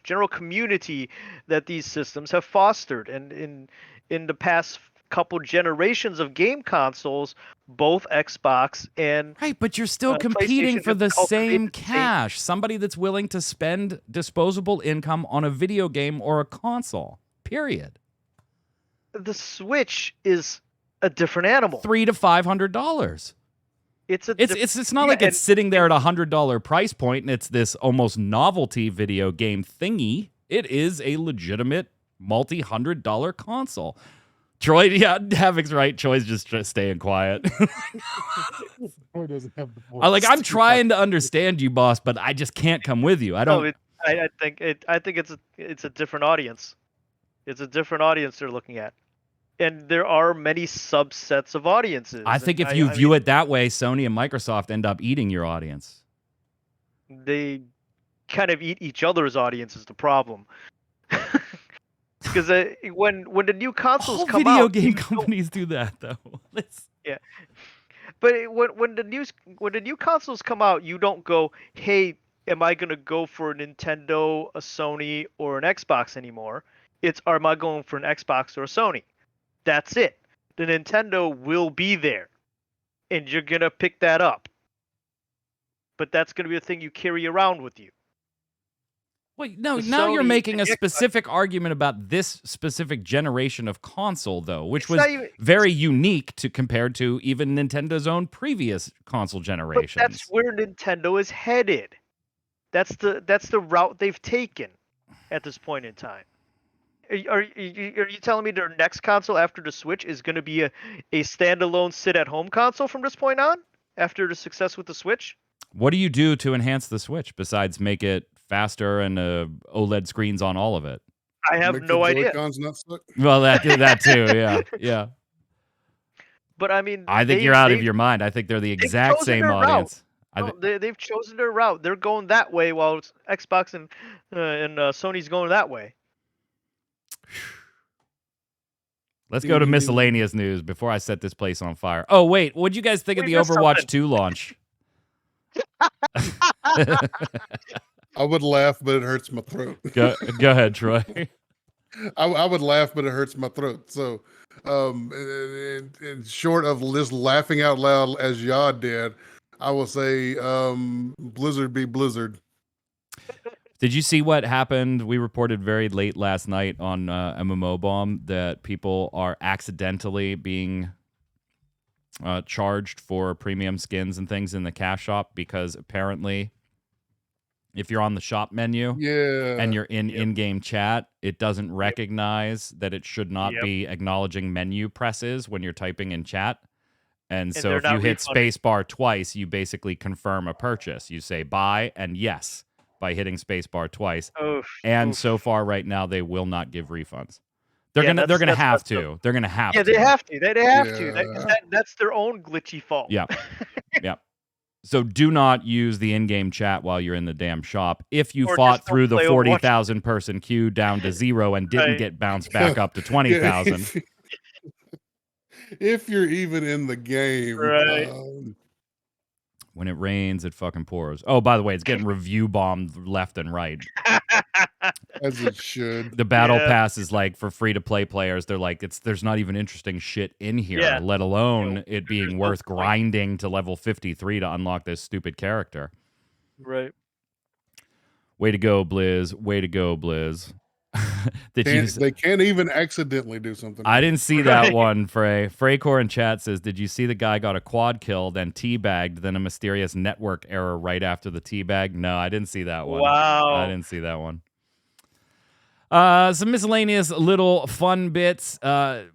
general community that these systems have fostered, and in the past couple generations of game consoles, both Xbox and right, but you're still competing for the same cash. Somebody that's willing to spend disposable income on a video game or a console. Period. The Switch is a different animal. $300 to $500. It's not like it's sitting there at $100 price point and it's this almost novelty video game thingy. It is a legitimate multi-$100 console. Troy, yeah, Havoc's right. Troy's just staying quiet. Troy doesn't have the voice. I'm trying to understand you, boss, but I just can't come with you. I don't. I think it's a different audience. It's a different audience they're looking at, and there are many subsets of audiences. I think if you view it that way, Sony and Microsoft end up eating your audience. They kind of eat each other's audience is the problem. Because when the new consoles come video out, game companies do that though. Yeah, but when the new consoles come out, you don't go, hey, am I gonna go for a Nintendo, a Sony, or an Xbox anymore? It's, am I going for an Xbox or a Sony? That's it. The Nintendo will be there, and you're gonna pick that up. But that's gonna be a thing you carry around with you. Wait, no, now you're making a specific argument about this specific generation of console, though, which was very unique compared to even Nintendo's own previous console generations. But that's where Nintendo is headed. That's the route they've taken at this point in time. Are you telling me their next console after the Switch is going to be a standalone sit-at-home console from this point on, after the success with the Switch? What do you do to enhance the Switch besides make it faster and OLED screens on all of it? I have no idea. Well, that too, yeah. But I mean, I think you're out of your mind. I think they're the exact same audience. They've chosen their route. They're going that way, while Xbox and Sony's going that way. Let's go to miscellaneous news before I set this place on fire. Oh wait, what'd you guys think of the Overwatch 2 launch? I would laugh, but it hurts my throat. Go ahead, Troy. I would laugh, but it hurts my throat. So, in short of just laughing out loud as y'all did, I will say, Blizzard be Blizzard. Did you see what happened? We reported very late last night on MMO Bomb that people are accidentally being charged for premium skins and things in the cash shop because apparently if you're on the shop menu and you're in-game chat, it doesn't recognize that it should not be acknowledging menu presses when you're typing in chat. And so if you hit spacebar twice, you basically confirm a purchase. You say buy and yes by hitting spacebar twice. So far right now, they will not give refunds. They're gonna have to. They're gonna have to. Yeah, they have to. They have to. That's their own glitchy fault. Yeah. Yeah. So do not use the in-game chat while you're in the damn shop. If you fought through the 40,000 person queue down to 0 and didn't get bounced back up to 20,000. If you're even in the game. Right. When it rains, it fucking pours. Oh, by the way, it's getting review bombed left and right. As it should. The battle pass is like for free-to-play players. They're like, there's not even interesting shit in here, let alone it being worth grinding to level 53 to unlock this stupid character. Right. Way to go, Blizz. Way to go, Blizz. They can't even accidentally do something. I didn't see that one, Frey. Freycore in chat says, did you see the guy got a quad kill, then teabagged, then a mysterious network error right after the teabag? No, I didn't see that one. Wow. I didn't see that one. Some miscellaneous little fun bits.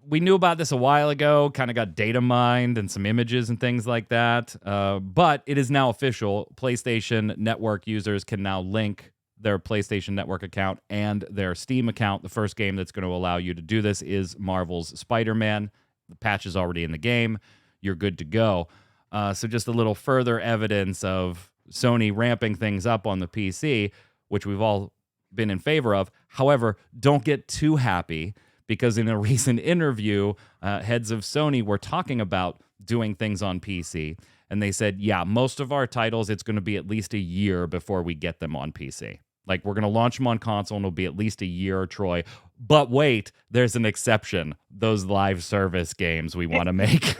We knew about this a while ago, kind of got data mined and some images and things like that. But it is now official. PlayStation Network users can now link their PlayStation Network account and their Steam account. The first game that's going to allow you to do this is Marvel's Spider-Man. The patch is already in the game. You're good to go. So just a little further evidence of Sony ramping things up on the PC, which we've all been in favor of. However, don't get too happy, because in a recent interview, heads of Sony were talking about doing things on PC. And they said, yeah, most of our titles, it's going to be at least a year before we get them on PC. Like, we're going to launch them on console, and it'll be at least a year, Troy. But wait, there's an exception. Those live service games we want to make.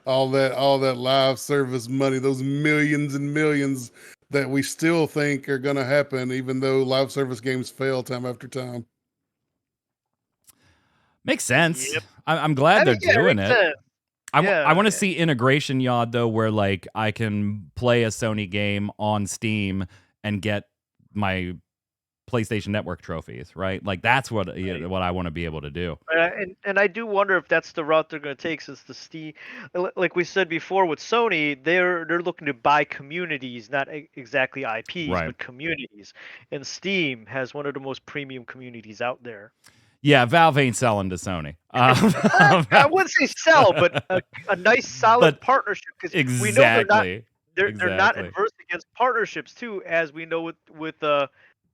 all that live service money, those millions and millions that we still think are going to happen, even though live service games fail time after time. Makes sense. Yep. I'm glad they're doing it. Sense. I want to see integration, Yod, though, where like I can play a Sony game on Steam and get my PlayStation Network trophies, right? Like that's what I want to be able to do. And I do wonder if that's the route they're going to take, since the Steam, like we said before with Sony, they're looking to buy communities, not exactly IPs, Right. but communities. And Steam has one of the most premium communities out there. Yeah, Valve ain't selling to Sony. I wouldn't say sell, but a nice solid partnership, because we know they're not adverse against partnerships too, as we know with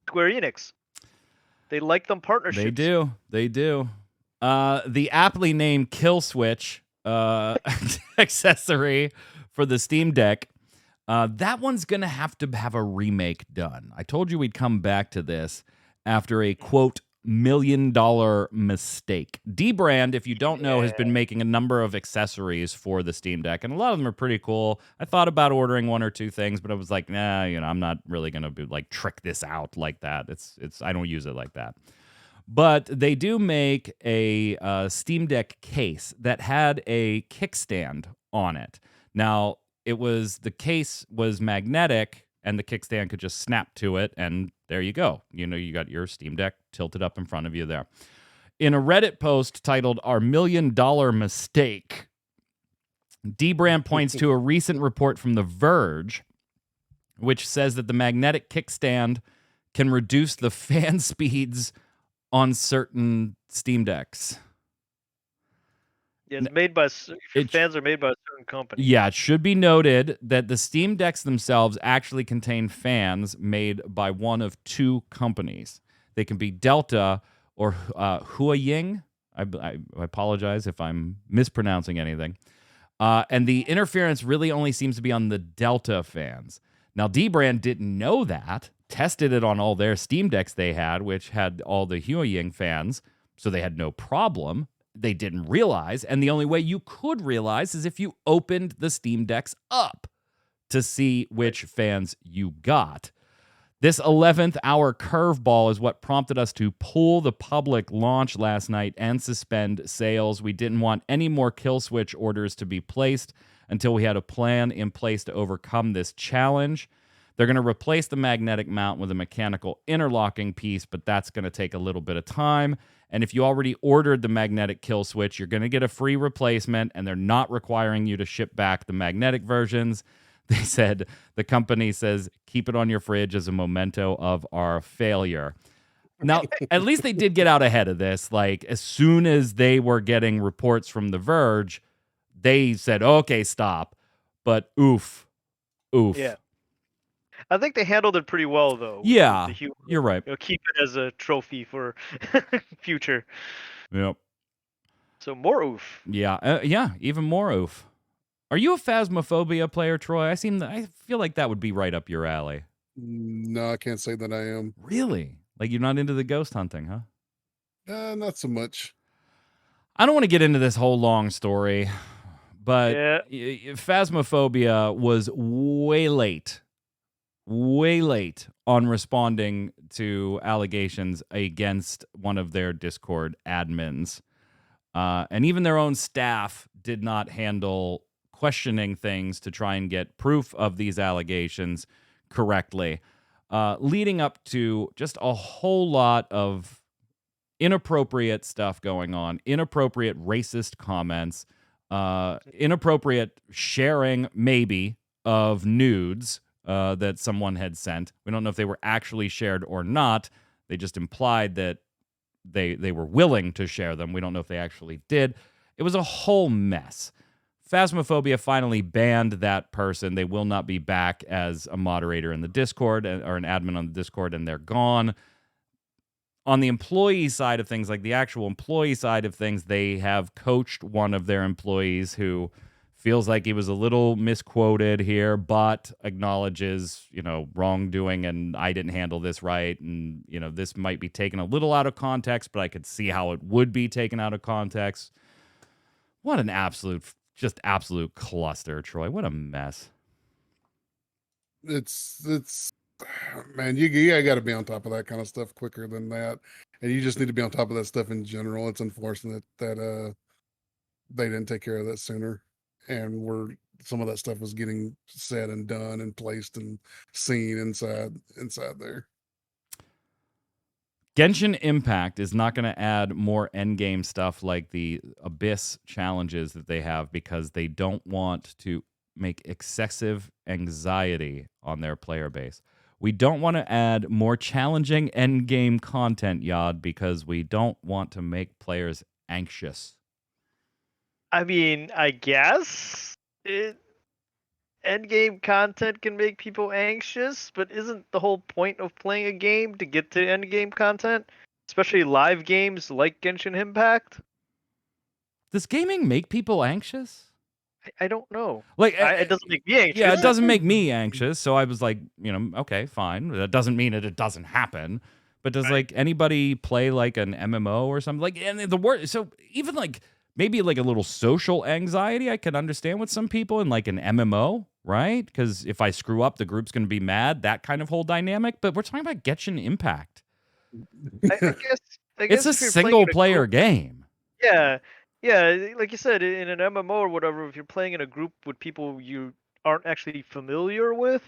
Square Enix. They like them partnerships. They do. The aptly named Kill Switch accessory for the Steam Deck, that one's going to have a remake done. I told you we'd come back to this after a, quote, $1 million mistake. Dbrand, if you don't know, has been making a number of accessories for the Steam Deck, and a lot of them are pretty cool. I thought about ordering one or two things, but I was like, nah, I'm not really gonna be like trick this out like that. It's I don't use it like that. But they do make a Steam Deck case that had a kickstand on it. Now, the case was magnetic, and the kickstand could just snap to it, and there you go. You got your Steam Deck tilted up in front of you there. In a Reddit post titled "Our $1 Million Mistake," Dbrand points to a recent report from The Verge, which says that the magnetic kickstand can reduce the fan speeds on certain Steam Decks. Yeah, fans are made by a certain company. Yeah, it should be noted that the Steam Decks themselves actually contain fans made by one of two companies. They can be Delta or Huaying. I apologize if I'm mispronouncing anything. And the interference really only seems to be on the Delta fans. Now, Dbrand didn't know that, tested it on all their Steam Decks they had, which had all the Huaying fans, so they had no problem. They didn't realize, and the only way you could realize is if you opened the Steam Decks up to see which fans you got. This 11th hour curveball is what prompted us to pull the public launch last night and suspend sales. We didn't want any more kill switch orders to be placed until we had a plan in place to overcome this challenge. They're going to replace the magnetic mount with a mechanical interlocking piece, but that's going to take a little bit of time. And if you already ordered the magnetic kill switch, you're going to get a free replacement, and they're not requiring you to ship back the magnetic versions. They said, the company says, keep it on your fridge as a memento of our failure. Now, at least they did get out ahead of this. Like, as soon as they were getting reports from The Verge, they said, okay, stop. But oof. Yeah. I think they handled it pretty well, though. Yeah, you're right. Keep it as a trophy for future. Yep. So more oof. Yeah, even more oof. Are you a Phasmophobia player, Troy? I feel like that would be right up your alley. No, I can't say that I am. Really? Like, you're not into the ghost hunting, huh? Not so much. I don't want to get into this whole long story, but Phasmophobia was way late on responding to allegations against one of their Discord admins. And even their own staff did not handle questioning things to try and get proof of these allegations correctly, leading up to just a whole lot of inappropriate stuff going on, inappropriate racist comments, inappropriate sharing, maybe, of nudes that someone had sent. We don't know if they were actually shared or not. They just implied that they were willing to share them. We don't know if they actually did. It was a whole mess. Phasmophobia finally banned that person. They will not be back as a moderator in the Discord or an admin on the Discord, and they're gone. On the employee side of things, like the actual employee side of things, they have coached one of their employees who feels like he was a little misquoted here, but acknowledges, wrongdoing and I didn't handle this right. And, this might be taken a little out of context, but I could see how it would be taken out of context. What an absolute cluster, Troy. What a mess. It's man, you got to be on top of that kind of stuff quicker than that, and you just need to be on top of that stuff in general. It's unfortunate that they didn't take care of that sooner, and some of that stuff was getting said and done and placed and seen inside there. Genshin Impact is not going to add more endgame stuff like the Abyss challenges that they have because they don't want to make excessive anxiety on their player base. We don't want to add more challenging endgame content, Yad, because we don't want to make players anxious. I mean, I guess endgame content can make people anxious, but isn't the whole point of playing a game to get to endgame content? Especially live games like Genshin Impact? Does gaming make people anxious? I don't know. Like, it doesn't make me anxious. Yeah, it doesn't make me anxious. So I was like, okay, fine. That doesn't mean that it doesn't happen. But does like anybody play like an MMO or something? Like, and the word. So even like maybe like a little social anxiety, I can understand with some people in like an MMO, right? Because if I screw up, the group's going to be mad. That kind of whole dynamic. But we're talking about Genshin Impact. I guess it's a single player game. Yeah. Yeah, like you said, in an MMO or whatever, if you're playing in a group with people you aren't actually familiar with,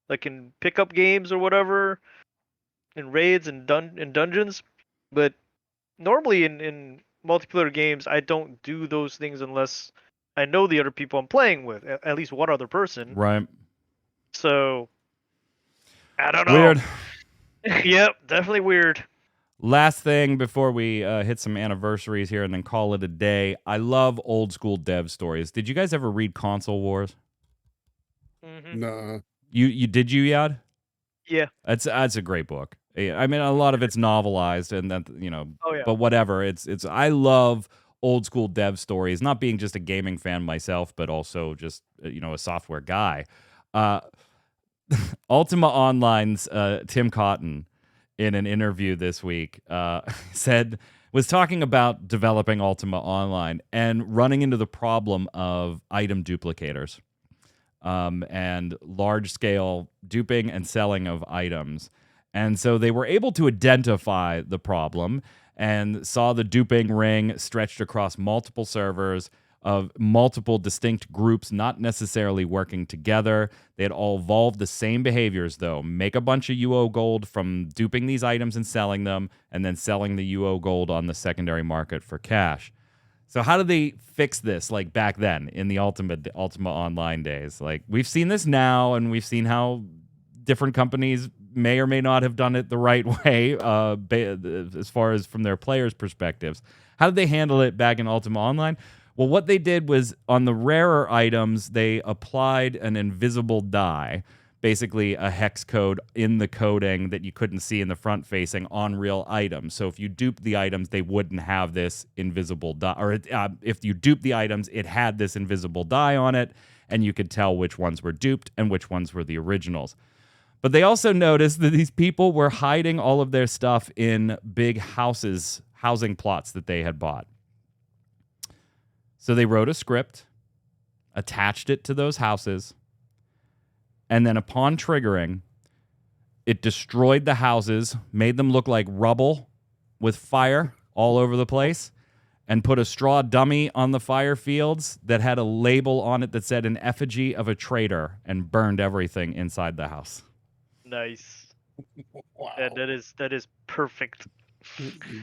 like in pickup games or whatever, in raids and dungeons, but normally in multiplayer games, I don't do those things unless I know the other people I'm playing with, at least one other person. Right. So, I don't know. Weird. Yep, definitely weird. Last thing before we hit some anniversaries here and then call it a day. I love old school dev stories. Did you guys ever read Console Wars? Mm-hmm. No. You did, Yad? Yeah. That's a great book. I mean, a lot of it's novelized and that, Oh, yeah. but whatever. It's I love old school dev stories, not being just a gaming fan myself, but also just, a software guy. Ultima Online's Tim Cotton, in an interview this week, was talking about developing Ultima Online and running into the problem of item duplicators and large-scale duping and selling of items. And so they were able to identify the problem and saw the duping ring stretched across multiple servers of multiple distinct groups, not necessarily working together. They had all evolved the same behaviors, though. Make a bunch of UO gold from duping these items and selling them, and then selling the UO gold on the secondary market for cash. So how did they fix this, like back then in the Ultima Online days? Like, we've seen this now, and we've seen how different companies may or may not have done it the right way as far as from their players' perspectives. How did they handle it back in Ultima Online? Well, what they did was on the rarer items, they applied an invisible die, basically a hex code in the coding that you couldn't see in the front facing on real items. So if you duped the items, they wouldn't have this invisible die. Or if you duped the items, it had this invisible die on it, and you could tell which ones were duped and which ones were the originals. But they also noticed that these people were hiding all of their stuff in big housing plots that they had bought. So they wrote a script, attached it to those houses, and then upon triggering, it destroyed the houses, made them look like rubble with fire all over the place, and put a straw dummy on the fire fields that had a label on it that said an effigy of a traitor, and burned everything inside the house. Nice. Wow. That is perfect.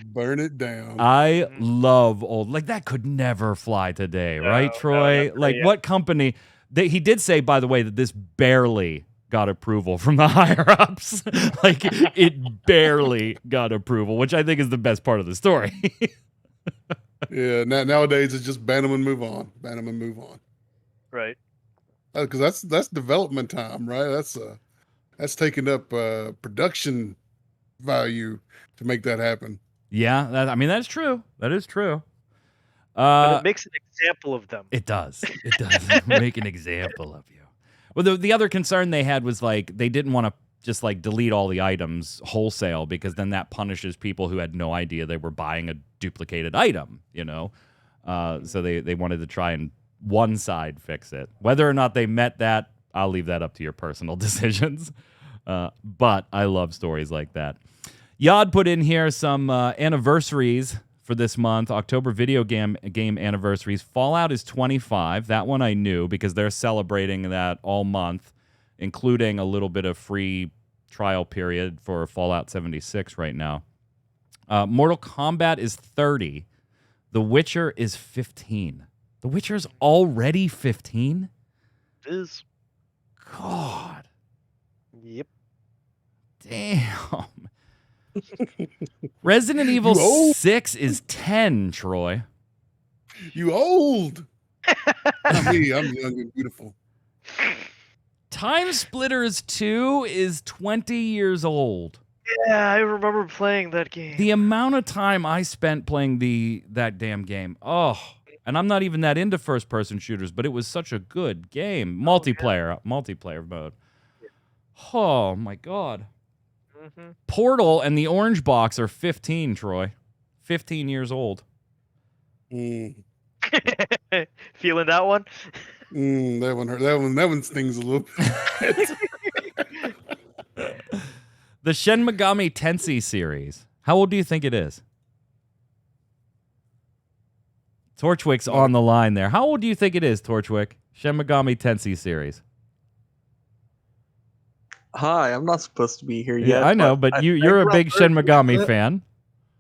Burn it down. I love old, like that could never fly today, right, Troy? No, like what company? He did say, by the way, that this barely got approval from the higher ups. Like it barely got approval, which I think is the best part of the story. Yeah, nowadays it's just ban them and move on. Ban them and move on. Right. Because that's development time, right? That's taking up production value to make that happen. Yeah, that's true. That is true. But it makes an example of them. It does. It does make an example of you. Well, the other concern they had was like they didn't want to just like delete all the items wholesale because then that punishes people who had no idea they were buying a duplicated item, you know? So they wanted to try and one side fix it. Whether or not they met that, I'll leave that up to your personal decisions. But I love stories like that. Yod put in here some anniversaries for this month, October video game anniversaries. Fallout is 25. That one I knew because they're celebrating that all month, including a little bit of free trial period for Fallout 76 right now. Mortal Kombat is 30. The Witcher is 15. The Witcher's already 15? It is. God. Yep. Damn. Resident Evil 6 is 10, Troy. You old. Not me. I'm young and beautiful. Time Splitters 2 is 20 years old. Yeah, I remember playing that game. The amount of time I spent playing that damn game. Oh, and I'm not even that into first-person shooters, but it was such a good game. Multiplayer mode. Oh, my God. Mm-hmm. Portal and the Orange Box are 15, Troy. 15 years old. Mm. Feeling that one? That one hurt. That one stings a little bit. The Shin Megami Tensei series. How old do you think it is? Torchwick's on the line there. How old do you think it is, Torchwick? Shin Megami Tensei series. Hi, I'm not supposed to be here yet. Yeah, I know, but you're a big Shin Megami fan.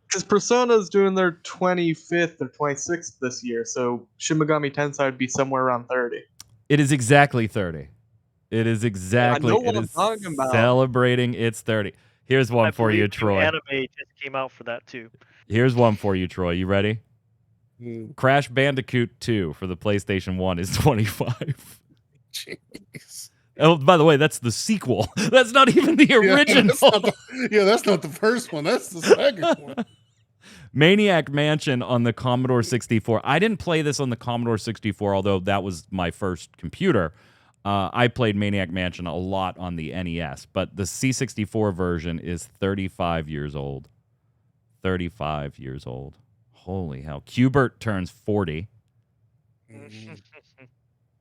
Because Persona's doing their 25th or 26th this year, so Shin Megami Tensei would be somewhere around 30. It is exactly 30. It is exactly. I know what it I'm is talking about. Celebrating its 30. Here's one for you, Troy. Anime just came out for that too. Here's one for you, Troy. You ready? Mm. Crash Bandicoot 2 for the PlayStation 1 is 25. Jeez. Oh, by the way, that's the sequel. That's not even the original. That's not the first one. That's the second one. Maniac Mansion on the Commodore 64. I didn't play this on the Commodore 64, although that was my first computer. I played Maniac Mansion a lot on the NES, but the C64 version is 35 years old. 35 years old. Holy hell. Qbert turns 40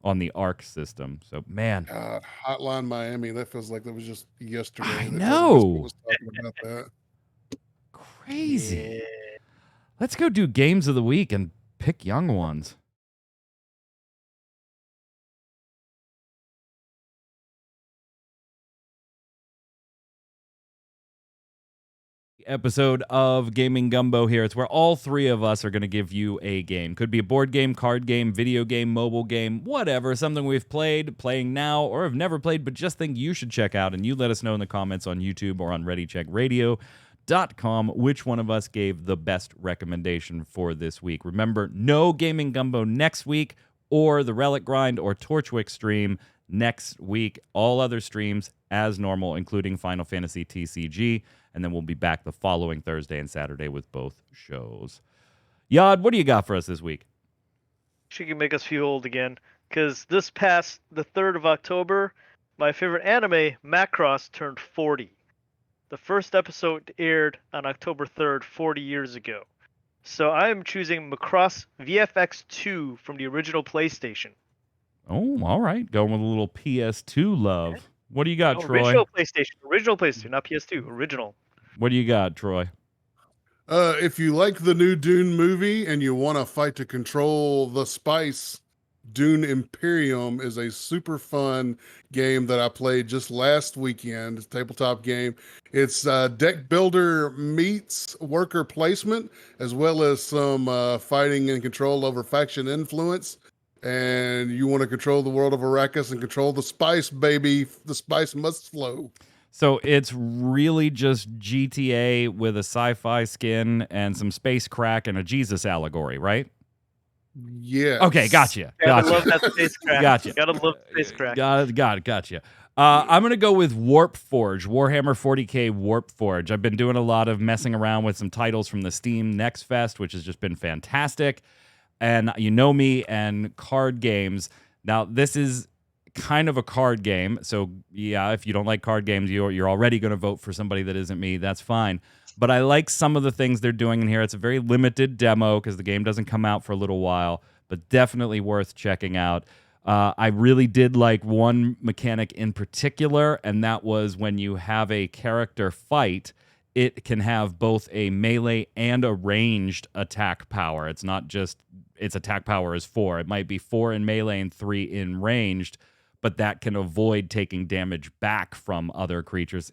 on the ARC system. So, man. God, Hotline Miami. That feels like that was just yesterday. I that know. was talking about that. Crazy. Yeah. Let's go do games of the week and pick young ones. Episode of Gaming Gumbo here. It's where all three of us are going to give you a game. Could be a board game, card game, video game, mobile game, whatever. Something we've played, playing now, or have never played, but just think you should check out. And you let us know in the comments on YouTube or on ReadyCheckRadio.com which one of us gave the best recommendation for this week. Remember, no Gaming Gumbo next week or the Relic Grind or Torchwick stream next week. All other streams as normal, including Final Fantasy TCG. And then we'll be back the following Thursday and Saturday with both shows. Yod, what do you got for us this week? She can make us feel old again. Because this past the 3rd of October, my favorite anime, Macross, turned 40. The first episode aired on October 3rd, 40 years ago. So I am choosing Macross VFX 2 from the original PlayStation. Oh, all right. Going with a little PS2 love. Okay. What do you got, Troy? Original PlayStation, not PS2. Original. What do you got, Troy? If you like the new Dune movie and you want to fight to control the spice, Dune Imperium is a super fun game that I played just last weekend. It's a tabletop game. It's deck builder meets worker placement, as well as some fighting and control over faction influence. and you want to control the world of Arrakis and control the spice, baby. The spice must flow. So it's really just GTA with a sci-fi skin and some space crack and a Jesus allegory, right? Yes. Okay, gotcha. Gotta love that spacecraft. Gotcha. Gotta love spacecraft. Gotcha. I'm going to go with Warp Forge, Warhammer 40k Warp Forge. I've been doing a lot of messing around with some titles from the Steam Next Fest, which has just been fantastic. And you know me and card games. Now, this is kind of a card game. So, yeah, if you don't like card games, you're already going to vote for somebody that isn't me. That's fine. But I like some of the things they're doing in here. It's a very limited demo because the game doesn't come out for a little while, but definitely worth checking out. I really did like one mechanic in particular, and that was when you have a character fight, it can have both a melee and a ranged attack power. It's not just its attack power is 4. It might be 4 in melee and 3 in ranged, but that can avoid taking damage back from other creatures.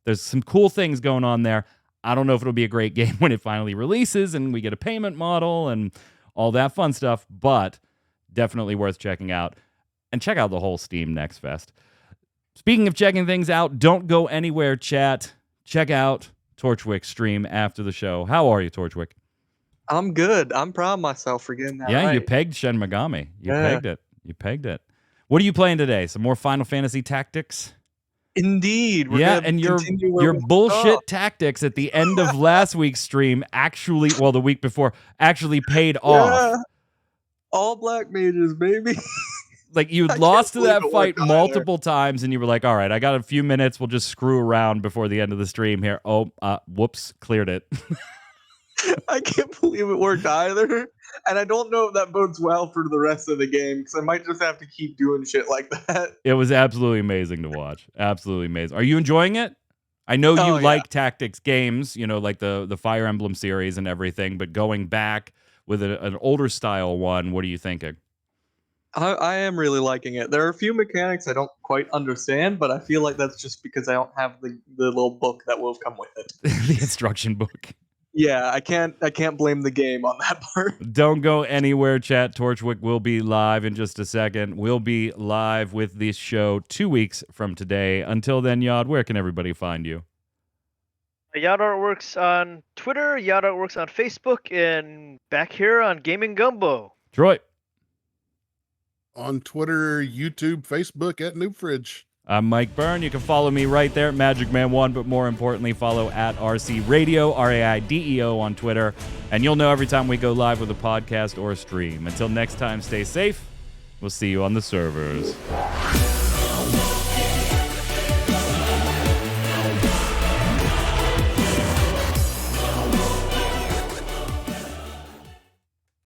There's some cool things going on there. I don't know if it'll be a great game when it finally releases and we get a payment model and all that fun stuff, but definitely worth checking out. And check out the whole Steam Next Fest. Speaking of checking things out, don't go anywhere, chat. Check out Torchwick's stream after the show. How are you, Torchwick? I'm good. I'm proud of myself for getting that Yeah, right. you pegged Shin Megami. You Yeah. pegged it. What are you playing today? Some more Final Fantasy Tactics? Indeed. We're Yeah, gonna and your continue where we left bullshit off. tactics at the end of last week's stream the week before, actually paid off. Yeah. All black mages, baby. Like, you I lost to can't that believe it fight worked either. multiple times, and you were like, all right, I got a few minutes. We'll just screw around before the end of the stream here. Oh, whoops, cleared it. I can't believe it worked either. And I don't know if that bodes well for the rest of the game, because I might just have to keep doing shit like that. It was absolutely amazing to watch. Absolutely amazing. Are you enjoying it? I know you Oh, yeah. like tactics games, like the Fire Emblem series and everything, but going back with an older style one, what are you thinking? I am really liking it. There are a few mechanics I don't quite understand, but I feel like that's just because I don't have the little book that will come with it. The instruction book. Yeah, I can't blame the game on that part. Don't go anywhere, chat. Torchwick will be live in just a second. We'll be live with this show 2 weeks from today. Until then, Yod, where can everybody find you? Yad Artworks on Twitter, Yad Artworks on Facebook, and back here on Gaming Gumbo. Troy. On Twitter, YouTube, Facebook at Noob Fridge. I'm Mike Byrne. You can follow me right there at MagicMan1, but more importantly, follow at RC Radio, RAIDEO on Twitter, and you'll know every time we go live with a podcast or a stream. Until next time, stay safe. We'll see you on the servers.